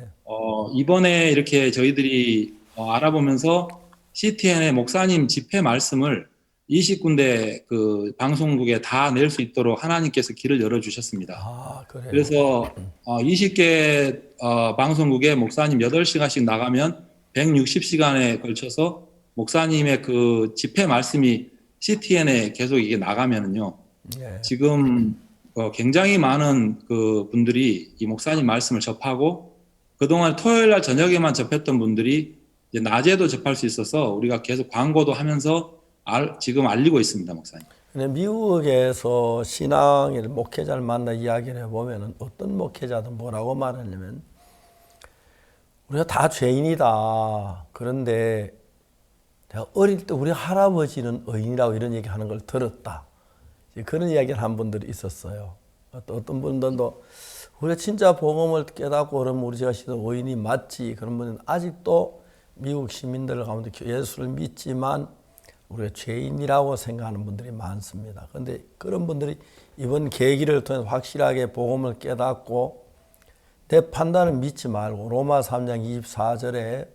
Speaker 17: 이번에 이렇게 저희들이 알아보면서 CTN의 목사님 집회 말씀을 20군데 그 방송국에 다 낼 수 있도록 하나님께서 길을 열어주셨습니다.
Speaker 1: 아, 그래요?
Speaker 17: 그래서 20개 방송국에 목사님 8시간씩 나가면 160시간에 걸쳐서 목사님의 그 집회 말씀이 CTN에 계속 이게 나가면은요.
Speaker 1: 예.
Speaker 17: 지금 굉장히 많은 그 분들이 이 목사님 말씀을 접하고 그동안 토요일 날 저녁에만 접했던 분들이 이제 낮에도 접할 수 있어서 우리가 계속 광고도 하면서 지금 알리고 있습니다, 목사님.
Speaker 1: 근데 미국에서 신앙의 목회자를 만나 이야기를 해보면 어떤 목회자든 뭐라고 말하냐면 우리가 다 죄인이다. 그런데 내가 어릴 때 우리 할아버지는 의인이라고 이런 얘기하는 걸 들었다. 그런 이야기를 한 분들이 있었어요. 또 어떤 분들도 우리가 진짜 복음을 깨닫고 그러면 우리 자신은 의인이 맞지. 그런 분은 아직도 미국 시민들 가운데 예수를 믿지만 우리가 죄인이라고 생각하는 분들이 많습니다. 그런데 그런 분들이 이번 계기를 통해서 확실하게 복음을 깨닫고 내 판단을 믿지 말고 로마 3장 24절에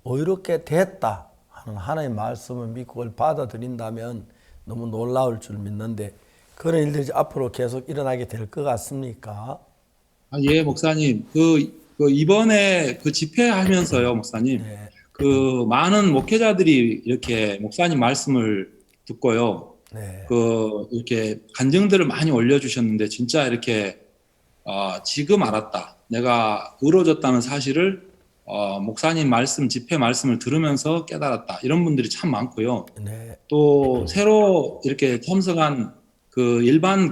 Speaker 1: 의롭게 됐다 하는 하나님의 말씀을 믿고 그걸 받아들인다면 너무 놀라울 줄 믿는데 그런 일들이 앞으로 계속 일어나게 될 것 같습니까?
Speaker 17: 예, 목사님. 이번에 그 집회하면서요, 목사님.
Speaker 1: 네.
Speaker 17: 그 많은 목회자들이 이렇게 목사님 말씀을 듣고요.
Speaker 1: 네.
Speaker 17: 이렇게 간증들을 많이 올려주셨는데 진짜 이렇게 지금 알았다. 내가 의로워졌다는 사실을 목사님 말씀, 집회 말씀을 들으면서 깨달았다. 이런 분들이 참 많고요.
Speaker 1: 네.
Speaker 17: 또 새로 이렇게 참석한 그 일반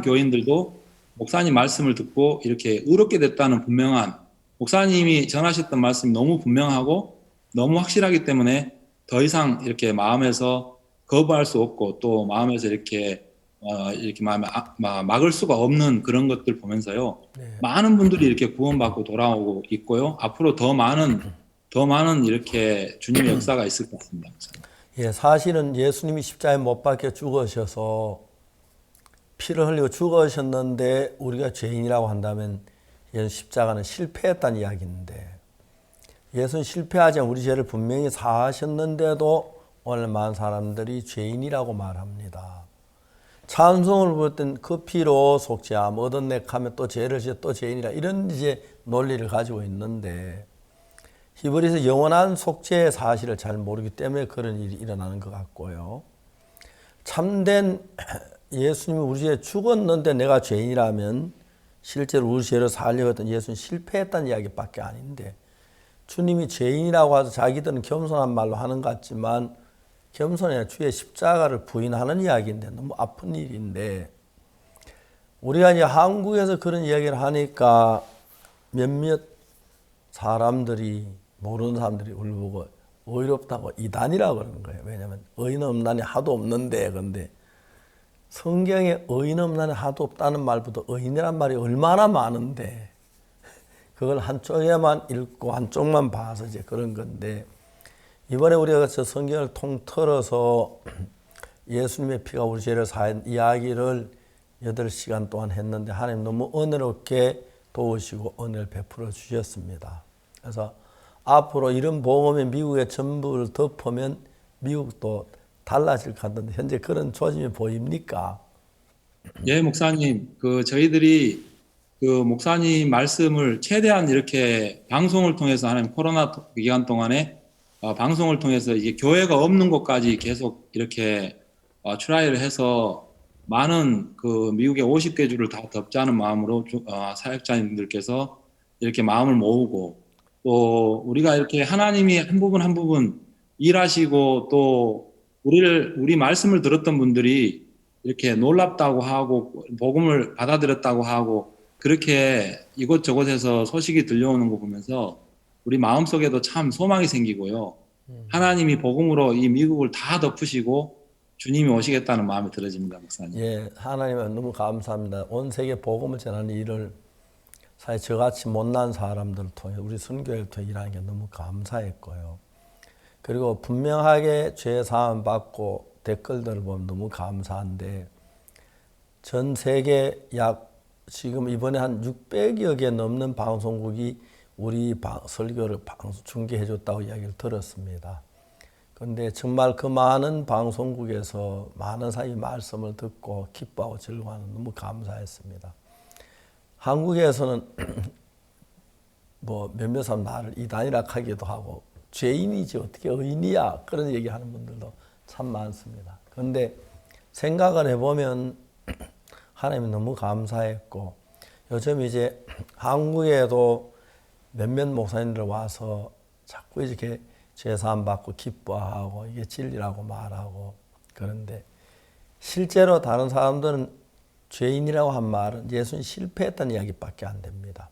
Speaker 17: 교인들도 목사님 말씀을 듣고 이렇게 의롭게 됐다는 분명한 목사님이 전하셨던 말씀이 너무 분명하고 너무 확실하기 때문에 더 이상 이렇게 마음에서 거부할 수 없고 또 마음에서 이렇게 이렇게 막을 수가 없는 그런 것들 보면서요. 많은 분들이 이렇게 구원받고 돌아오고 있고요. 앞으로 더 많은 이렇게 주님의 역사가 있을 것 같습니다.
Speaker 1: 예, 사실은 예수님이 십자가에 못 박혀 죽으셔서 피를 흘리고 죽으셨는데 우리가 죄인이라고 한다면 십자가는 실패했다는 이야기인데, 예수는 실패하지 않고 우리 죄를 분명히 사하셨는데도 오늘 많은 사람들이 죄인이라고 말합니다. 찬송을 부를 땐 그 피로 속죄함 얻었네 하면 또 죄를 지어 또 죄인이라, 이런 이제 논리를 가지고 있는데, 히브리서 영원한 속죄의 사실을 잘 모르기 때문에 그런 일이 일어나는 것 같고요. 참된 예수님이 우리 죄에 죽었는데 내가 죄인이라면 실제로 우리 죄를 살려고 했던 예수는 실패했다는 이야기밖에 아닌데, 주님이 죄인이라고 해서 자기들은 겸손한 말로 하는 것 같지만 겸손이 아니라 주의 십자가를 부인하는 이야기인데, 너무 아픈 일인데, 우리가 이제 한국에서 그런 이야기를 하니까 몇몇 사람들이, 모르는 사람들이 울보고 의롭다고 이단이라고 그러는 거예요. 왜냐하면 의인 없나니 하도 없는데, 근데 성경에 의인 없나니 하도 없다는 말보다 의인이란 말이 얼마나 많은데 그걸 한쪽에만 읽고 한쪽만 봐서 이제 그런 건데, 이번에 우리가 저 성경을 통틀어서 예수님의 피가 우리 죄를 사한 이야기를 8시간 동안 했는데 하나님 너무 은혜롭게 도우시고 은혜를 베풀어 주셨습니다. 그래서 앞으로 이런 복음이 미국의 전부를 덮으면 미국도 달라질 것 같은데 현재 그런 조짐이 보입니까?
Speaker 17: 예, 목사님. 저희들이 목사님 말씀을 최대한 이렇게 방송을 통해서 하나님 코로나 기간 동안에 방송을 통해서 이게 교회가 없는 곳까지 계속 이렇게 트라이를 해서 많은 미국의 50개 주를 다 덮자는 마음으로 사역자님들께서 이렇게 마음을 모으고, 또 우리가 이렇게 하나님이 한 부분 일하시고, 또 우리 말씀을 들었던 분들이 이렇게 놀랍다고 하고 복음을 받아들였다고 하고 그렇게 이곳저곳에서 소식이 들려오는 거 보면서 우리 마음속에도 참 소망이 생기고요. 하나님이 복음으로 이 미국을 다 덮으시고 주님이 오시겠다는 마음이 들어집니다, 목사님.
Speaker 1: 예, 하나님은 너무 감사합니다. 온 세계 복음을 전하는 일을 사실 저같이 못난 사람들을 통해 우리 선교회를 통해 일하는 게 너무 감사했고요. 그리고 분명하게 죄 사함 받고 댓글들을 보면 너무 감사한데, 전 세계 지금 이번에 한 600여 개 넘는 방송국이 우리 설교를 중계해 줬다고 이야기를 들었습니다. 그런데 정말 그 많은 방송국에서 많은 사람이 말씀을 듣고 기뻐하고 즐거워하는 너무 감사했습니다. 한국에서는 뭐 몇몇 사람 나를 이단이라 하기도 하고 죄인이지 어떻게 의인이야 그런 얘기하는 분들도 참 많습니다. 그런데 생각을 해보면 하나님이 너무 감사했고, 요즘 이제 한국에도 몇몇 목사님들 와서 자꾸 이렇게 죄사함 받고 기뻐하고 이게 진리라고 말하고, 그런데 실제로 다른 사람들은 죄인이라고 한 말은 예수님 실패했다는 이야기밖에 안 됩니다.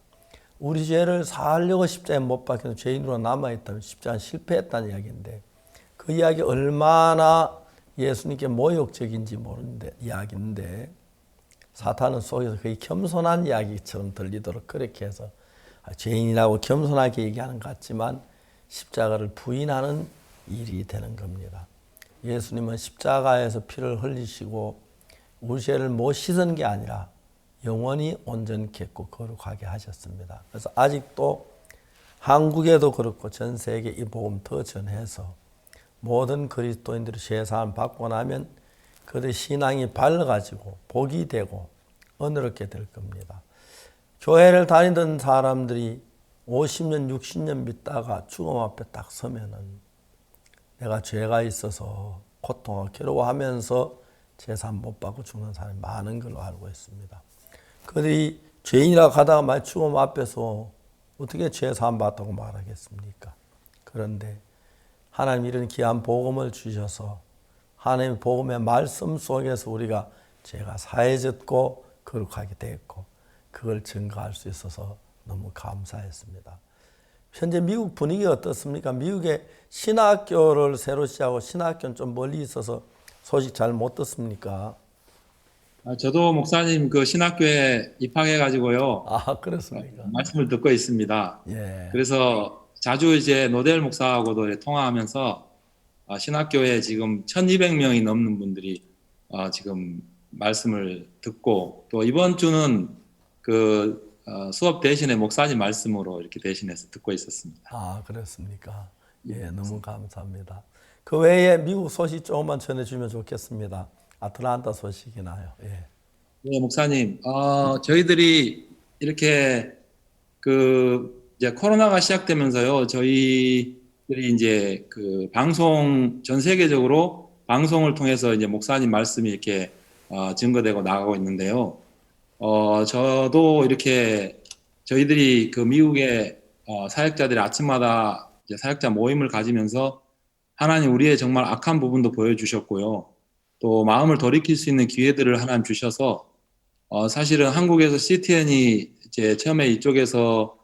Speaker 1: 우리 죄를 사하려고 십자가에 못 박혀서 죄인으로 남아있다면 십자가는 실패했다는 이야기인데, 그 이야기 얼마나 예수님께 모욕적인지 모르는데 이야기인데, 사탄은 속에서 거의 겸손한 이야기처럼 들리도록 그렇게 해서 죄인이라고 겸손하게 얘기하는 것 같지만 십자가를 부인하는 일이 되는 겁니다. 예수님은 십자가에서 피를 흘리시고 우리 죄를 못 씻은 게 아니라 영원히 온전케 했고 거룩하게 하셨습니다. 그래서 아직도 한국에도 그렇고 전 세계 이 복음 더 전해서 모든 그리스도인들이 죄사함 받고 나면 그들의 신앙이 밝아지고 복이 되고 은혜롭게 될 겁니다. 교회를 다니던 사람들이 50년, 60년 믿다가 죽음 앞에 딱 서면은 내가 죄가 있어서 고통하고 괴로워하면서 제사함 못 받고 죽는 사람이 많은 걸로 알고 있습니다. 그들이 죄인이라고 하다가 만약 죽음 앞에서 어떻게 죄사함 받다고 말하겠습니까? 그런데 하나님 이런 귀한 복음을 주셔서 하나님의 복음의 말씀 속에서 우리가 죄가 사해졌고 거룩하게 됐고 그걸 증거할 수 있어서 너무 감사했습니다. 현재 미국 분위기가 어떻습니까? 미국의 신학교를 새로 시작하고 신학교는 좀 멀리 있어서 소식 잘 못 듣습니까?
Speaker 17: 저도 목사님 그 신학교에 입학해가지고요.
Speaker 1: 아, 그렇습니까?
Speaker 17: 말씀을 듣고 있습니다.
Speaker 1: 예.
Speaker 17: 그래서 자주 이제 노델 목사하고도 이렇게 통화하면서 신학교에 지금 1,200명이 넘는 분들이 지금 말씀을 듣고 또 이번 주는 그 수업 대신에 목사님 말씀으로 이렇게 대신해서 듣고 있었습니다.
Speaker 1: 아, 그렇습니까? 예, 너무 감사합니다. 그 외에 미국 소식 조금만 전해주면 좋겠습니다. 아틀란타 소식이나요. 예.
Speaker 17: 네, 목사님. 저희들이 이렇게 이제 코로나가 시작되면서요, 저희들이 이제 그 방송, 전 세계적으로 방송을 통해서 이제 목사님 말씀이 이렇게 증거되고 나가고 있는데요. 저도 이렇게 저희들이 그 미국의 사역자들이 아침마다 이제 사역자 모임을 가지면서 하나님 우리의 정말 악한 부분도 보여주셨고요. 또 마음을 돌이킬 수 있는 기회들을 하나님 주셔서 사실은 한국에서 CTN이 이제 처음에 이쪽에서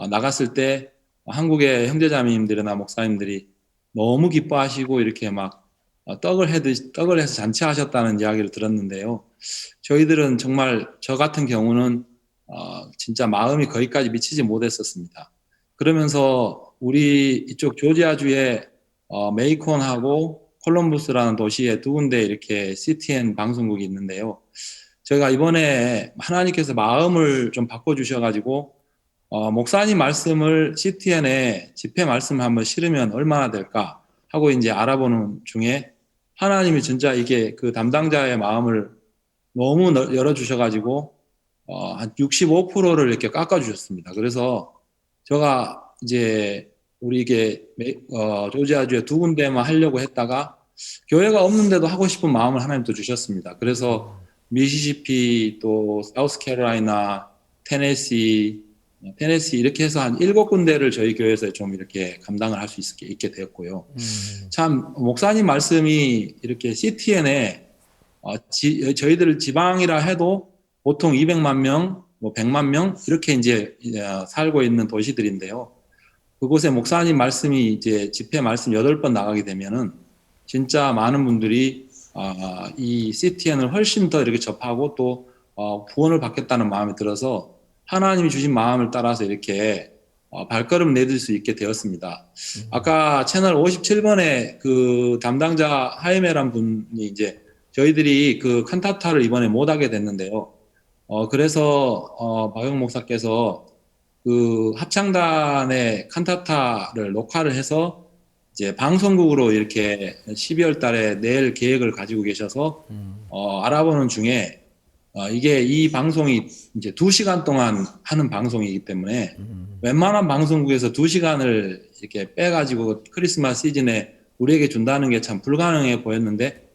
Speaker 17: 나갔을 때 한국의 형제자매님들이나 목사님들이 너무 기뻐하시고 이렇게 막 떡을 해서 잔치하셨다는 이야기를 들었는데요. 저희들은 정말 저 같은 경우는 진짜 마음이 거기까지 미치지 못했었습니다. 그러면서 우리 이쪽 조지아주의 메이콘하고 콜럼버스라는 도시에 두 군데 이렇게 CTN 방송국이 있는데요. 저희가 이번에 하나님께서 마음을 좀 바꿔주셔가지고 목사님 말씀을 CTN에 집회 말씀 한번 실으면 얼마나 될까 하고 이제 알아보는 중에 하나님이 진짜 이게 그 담당자의 마음을 너무 열어주셔가지고 한 65%를 이렇게 깎아주셨습니다. 그래서 제가 이제 우리 이게 조지아주에 두 군데만 하려고 했다가 교회가 없는데도 하고 싶은 마음을 하나님 또 주셨습니다. 그래서 미시시피 또 사우스캐롤라이나 테네시 이렇게 해서 한 7군데를 저희 교회에서 좀 이렇게 감당을 할 수 있게 되었고요. 참 목사님 말씀이 이렇게 CTN에 저희들 지방이라 해도 보통 200만 명, 뭐 100만 명 이렇게 이제 살고 있는 도시들인데요. 그곳에 목사님 말씀이 이제 집회 말씀 8번 나가게 되면은 진짜 많은 분들이 이 CTN을 훨씬 더 이렇게 접하고 또 구원을 받겠다는 마음이 들어서 하나님이 주신 마음을 따라서 이렇게 발걸음 내딜 수 있게 되었습니다. 아까 채널 57번에 그 담당자 하이메란 분이 이제 저희들이 그 칸타타를 이번에 못 하게 됐는데요. 그래서 박영 목사께서 그 합창단의 칸타타를 녹화를 해서 이제 방송국으로 이렇게 12월 달에 낼 계획을 가지고 계셔서 알아보는 중에 이게 이 방송이 이제 2시간 동안 하는 방송이기 때문에 웬만한 방송국에서 2시간을 이렇게 빼가지고 크리스마스 시즌에 우리에게 준다는 게 참 불가능해 보였는데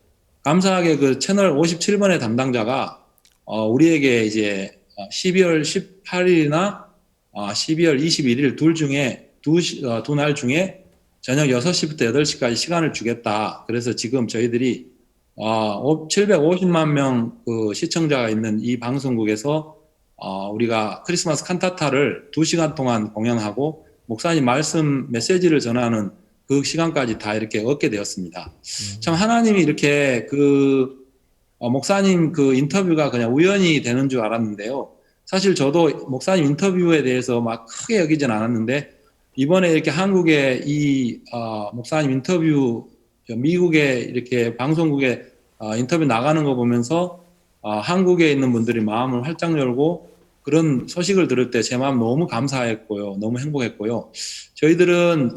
Speaker 17: 감사하게 그 채널 57번의 담당자가 우리에게 이제 12월 18일이나 12월 21일 둘 중에 두 날 중에 저녁 6시부터 8시까지 시간을 주겠다. 그래서 지금 저희들이 750만 명 그 시청자가 있는 이 방송국에서 우리가 크리스마스 칸타타를 2시간 동안 공연하고 목사님 말씀 메시지를 전하는 그 시간까지 다 이렇게 얻게 되었습니다. 참 하나님이 이렇게 그 목사님 그 인터뷰가 그냥 우연히 되는 줄 알았는데요. 사실 저도 목사님 인터뷰에 대해서 막 크게 여기진 않았는데 이번에 이렇게 한국에 이 목사님 인터뷰 미국에 이렇게 방송국에 인터뷰 나가는 거 보면서 한국에 있는 분들이 마음을 활짝 열고 그런 소식을 들을 때 제 마음 너무 감사했고요. 너무 행복했고요. 저희들은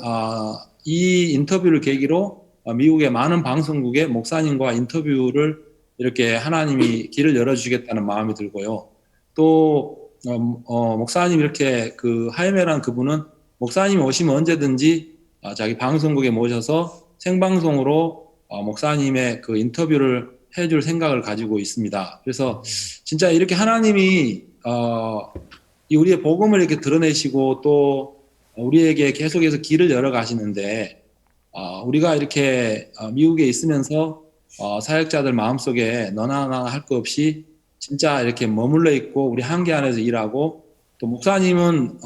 Speaker 17: 이 인터뷰를 계기로 미국의 많은 방송국의 목사님과 인터뷰를 이렇게 하나님이 길을 열어주시겠다는 마음이 들고요. 또 목사님 이렇게 그 하이메란 그분은 목사님이 오시면 언제든지 자기 방송국에 모셔서 생방송으로 목사님의 그 인터뷰를 해줄 생각을 가지고 있습니다. 그래서 진짜 이렇게 하나님이 우리의 복음을 이렇게 드러내시고 또 우리에게 계속해서 길을 열어 가시는데 우리가 이렇게 미국에 있으면서 사역자들 마음속에 너나 나나 할 거 없이 진짜 이렇게 머물러 있고 우리 한계 안에서 일하고 또 목사님은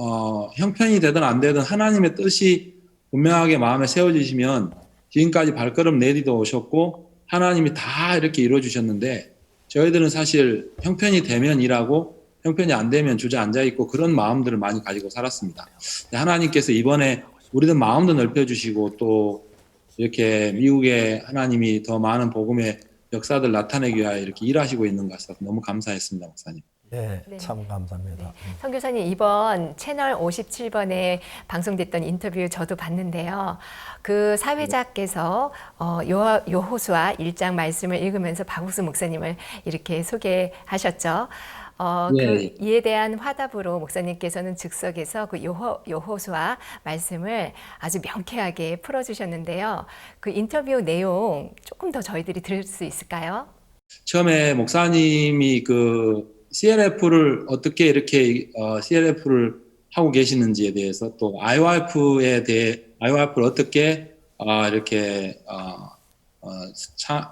Speaker 17: 형편이 되든 안 되든 하나님의 뜻이 분명하게 마음에 세워지시면 지금까지 발걸음 내디도 오셨고 하나님이 다 이렇게 이루어주셨는데 저희들은 사실 형편이 되면 일하고 형편이 안 되면 주저앉아 있고 그런 마음들을 많이 가지고 살았습니다. 하나님께서 이번에 우리들 마음도 넓혀주시고 또 이렇게 미국에 하나님이 더 많은 복음의 역사들 나타내기 위하여 이렇게 일하시고 있는 것 같아서 너무 감사했습니다, 목사님.
Speaker 1: 네, 참 감사합니다.
Speaker 2: 선교사님, 이번 채널 57번에 방송됐던 인터뷰 저도 봤는데요. 그 사회자께서 여호수아 1장 말씀을 읽으면서 박옥수 목사님을 이렇게 소개하셨죠. 그 이에 대한 화답으로 목사님께서는 즉석에서 그 여호수아 말씀을 아주 명쾌하게 풀어주셨는데요. 그 인터뷰 내용 조금 더 저희들이 들을 수 있을까요?
Speaker 17: 처음에 목사님이 그 CLF를 어떻게 이렇게 CLF를 하고 계시는지에 대해서 또 IYF를 어떻게 이렇게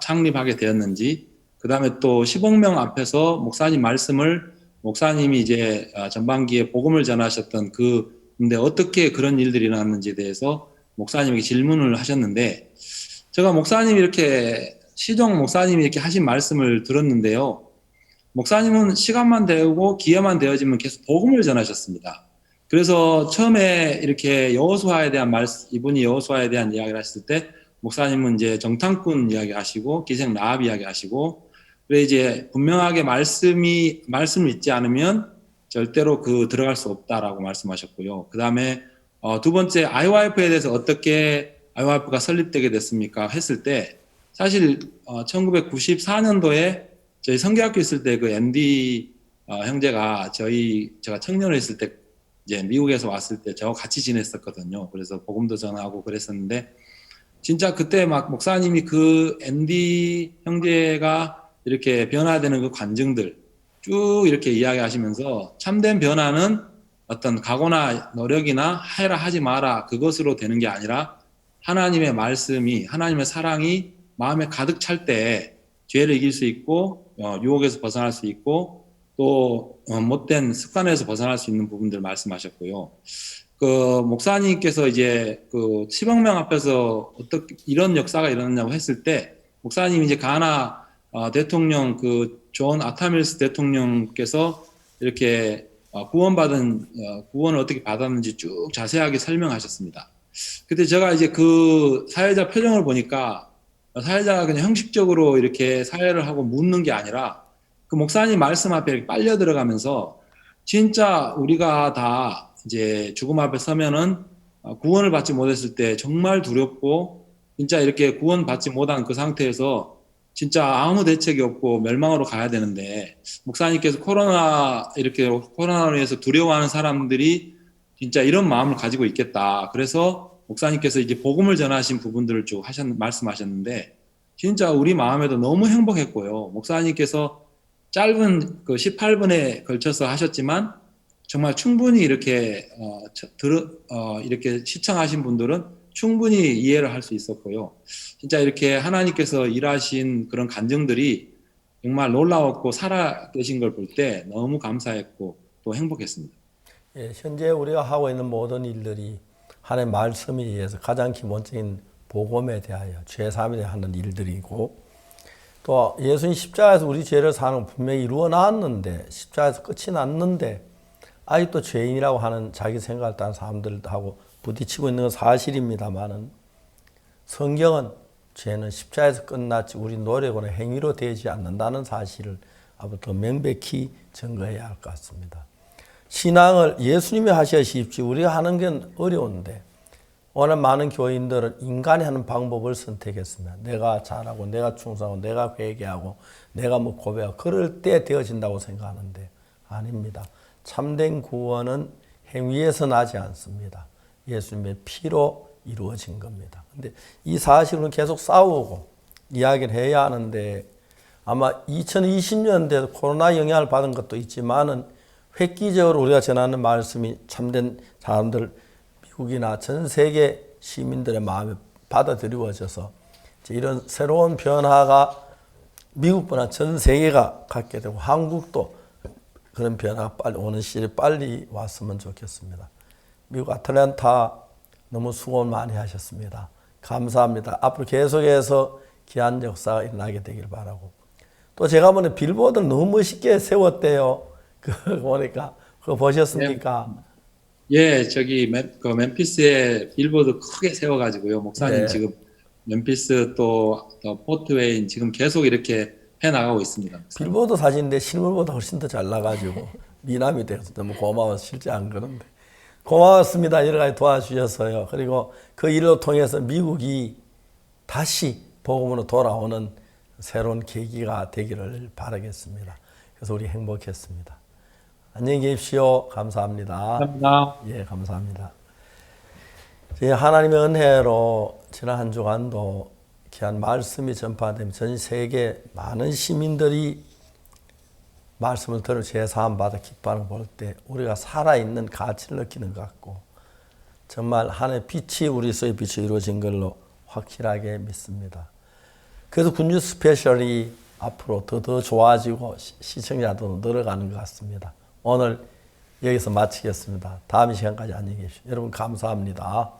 Speaker 17: 창립하게 되었는지, 그 다음에 또 10억 명 앞에서 목사님 말씀을 목사님이 이제 전반기에 복음을 전하셨던 근데 어떻게 그런 일들이 일어났는지에 대해서 목사님에게 질문을 하셨는데, 제가 목사님이 이렇게 시종 목사님이 이렇게 하신 말씀을 들었는데요. 목사님은 시간만 되고 기회만 되어지면 계속 복음을 전하셨습니다. 그래서 처음에 이렇게 여호수아에 대한 이분이 여호수아에 대한 이야기를 하셨을 때 목사님은 이제 정탐꾼 이야기하시고 기생 라합 이야기하시고, 그래 이제 분명하게 말씀을 믿지 않으면 절대로 들어갈 수 없다라고 말씀하셨고요. 그 다음에 두 번째 IYF에 대해서 어떻게 IYF가 설립되게 됐습니까 했을 때, 사실 1994년도에 저희 성교학교 있을 때 그 MD 형제가 제가 청년을 했을 때 이제 미국에서 왔을 때 저와 같이 지냈었거든요. 그래서 복음도 전하고 그랬었는데, 진짜 그때 막 목사님이 그 MD 형제가 이렇게 변화되는 그 관증들 쭉 이렇게 이야기하시면서 참된 변화는 어떤 각오나 노력이나 해라 하지 마라 그것으로 되는 게 아니라 하나님의 말씀이, 하나님의 사랑이 마음에 가득 찰 때 죄를 이길 수 있고 유혹에서 벗어날 수 있고 또 못된 습관에서 벗어날 수 있는 부분들 말씀하셨고요. 그 목사님께서 이제 그 10억 명 앞에서 어떻게 이런 역사가 일어났냐고 했을 때, 목사님이 이제 가나 대통령 그 존 아타밀스 대통령께서 이렇게 구원을 어떻게 받았는지 쭉 자세하게 설명하셨습니다. 그때 제가 이제 그 사회자 표정을 보니까 사회자가 그냥 형식적으로 이렇게 사회를 하고 묻는 게 아니라 그 목사님 말씀 앞에 이렇게 빨려 들어가면서 진짜 우리가 다 이제 죽음 앞에 서면은 구원을 받지 못했을 때 정말 두렵고 진짜 이렇게 구원받지 못한 그 상태에서 진짜 아무 대책이 없고 멸망으로 가야 되는데, 목사님께서 코로나로 인해서 두려워하는 사람들이 진짜 이런 마음을 가지고 있겠다. 그래서 목사님께서 이제 복음을 전하신 부분들을 쭉 말씀하셨는데, 진짜 우리 마음에도 너무 행복했고요. 목사님께서 짧은 그 18분에 걸쳐서 하셨지만 정말 충분히 이렇게 이렇게 시청하신 분들은 충분히 이해를 할 수 있었고요. 진짜 이렇게 하나님께서 일하신 그런 간증들이 정말 놀라웠고 살아계신 걸 볼 때 너무 감사했고 또 행복했습니다.
Speaker 1: 예, 현재 우리가 하고 있는 모든 일들이 하나님의 말씀에 의해서 가장 기본적인 복음에 대하여 죄사함에 대해 하는 일들이고, 또 예수님 십자가에서 우리 죄를 사는 건 분명히 이루어 놨는데, 십자가에서 끝이 났는데 아직도 죄인이라고 하는 자기 생각을 따는 사람들하고 부딪히고 있는 건 사실입니다만은, 성경은 죄는 십자가에서 끝났지 우리 노력으로 행위로 되지 않는다는 사실을 앞으로 명백히 증거해야 할 것 같습니다. 신앙을 예수님이 하셔야 쉽지 우리가 하는 건 어려운데, 오늘 많은 교인들은 인간이 하는 방법을 선택했습니다. 내가 잘하고 내가 충성하고 내가 회개하고 내가 뭐 고백하고 그럴 때 되어진다고 생각하는데 아닙니다. 참된 구원은 행위에서 나지 않습니다. 예수님의 피로 이루어진 겁니다. 근데 이 사실은 계속 싸우고 이야기를 해야 하는데, 아마 2020년대에 코로나 영향을 받은 것도 있지만은 획기적으로 우리가 전하는 말씀이 참된 사람들, 미국이나 전 세계 시민들의 마음에 받아들여져서 이런 새로운 변화가 미국보다 전 세계가 갖게 되고 한국도 그런 변화가 빨리 오는 시일에 빨리 왔으면 좋겠습니다. 미국 아틀랜타 너무 수고 많이 하셨습니다. 감사합니다. 앞으로 계속해서 귀한 역사가 일어나게 되길 바라고, 또 제가 보니 빌보드를 너무 멋있게 세웠대요. 그거 보니까 그거 보셨습니까?
Speaker 17: 예, 저기 멤피스에 빌보드 크게 세워가지고요. 목사님
Speaker 1: 네.
Speaker 17: 지금 멤피스 또 포트웨인 지금 계속 이렇게 해 나가고 있습니다.
Speaker 1: 빌보드 사진인데 실물보다 훨씬 더 잘 나가지고 미남이 돼서 너무 고마워서 실제 안 그런데 고마웠습니다. 여러 가지 도와주셔서요. 그리고 그 일을 통해서 미국이 다시 복음으로 돌아오는 새로운 계기가 되기를 바라겠습니다. 그래서 우리 행복했습니다. 안녕히 계십시오. 감사합니다.
Speaker 17: 감사합니다.
Speaker 1: 예, 감사합니다. 하나님의 은혜로 지난 한 주간도 귀한 말씀이 전파되면 전 세계 많은 시민들이 말씀을 들어 제사함 받아 기뻐하는 걸 볼 때 우리가 살아있는 가치를 느끼는 것 같고 정말 하나의 빛이 우리 속에 빛이 이루어진 걸로 확실하게 믿습니다. 그래서 굿뉴 스페셜이 앞으로 더 좋아지고 시청자도 늘어가는 것 같습니다. 오늘 여기서 마치겠습니다. 다음 시간까지 안녕히 계십시오. 여러분 감사합니다.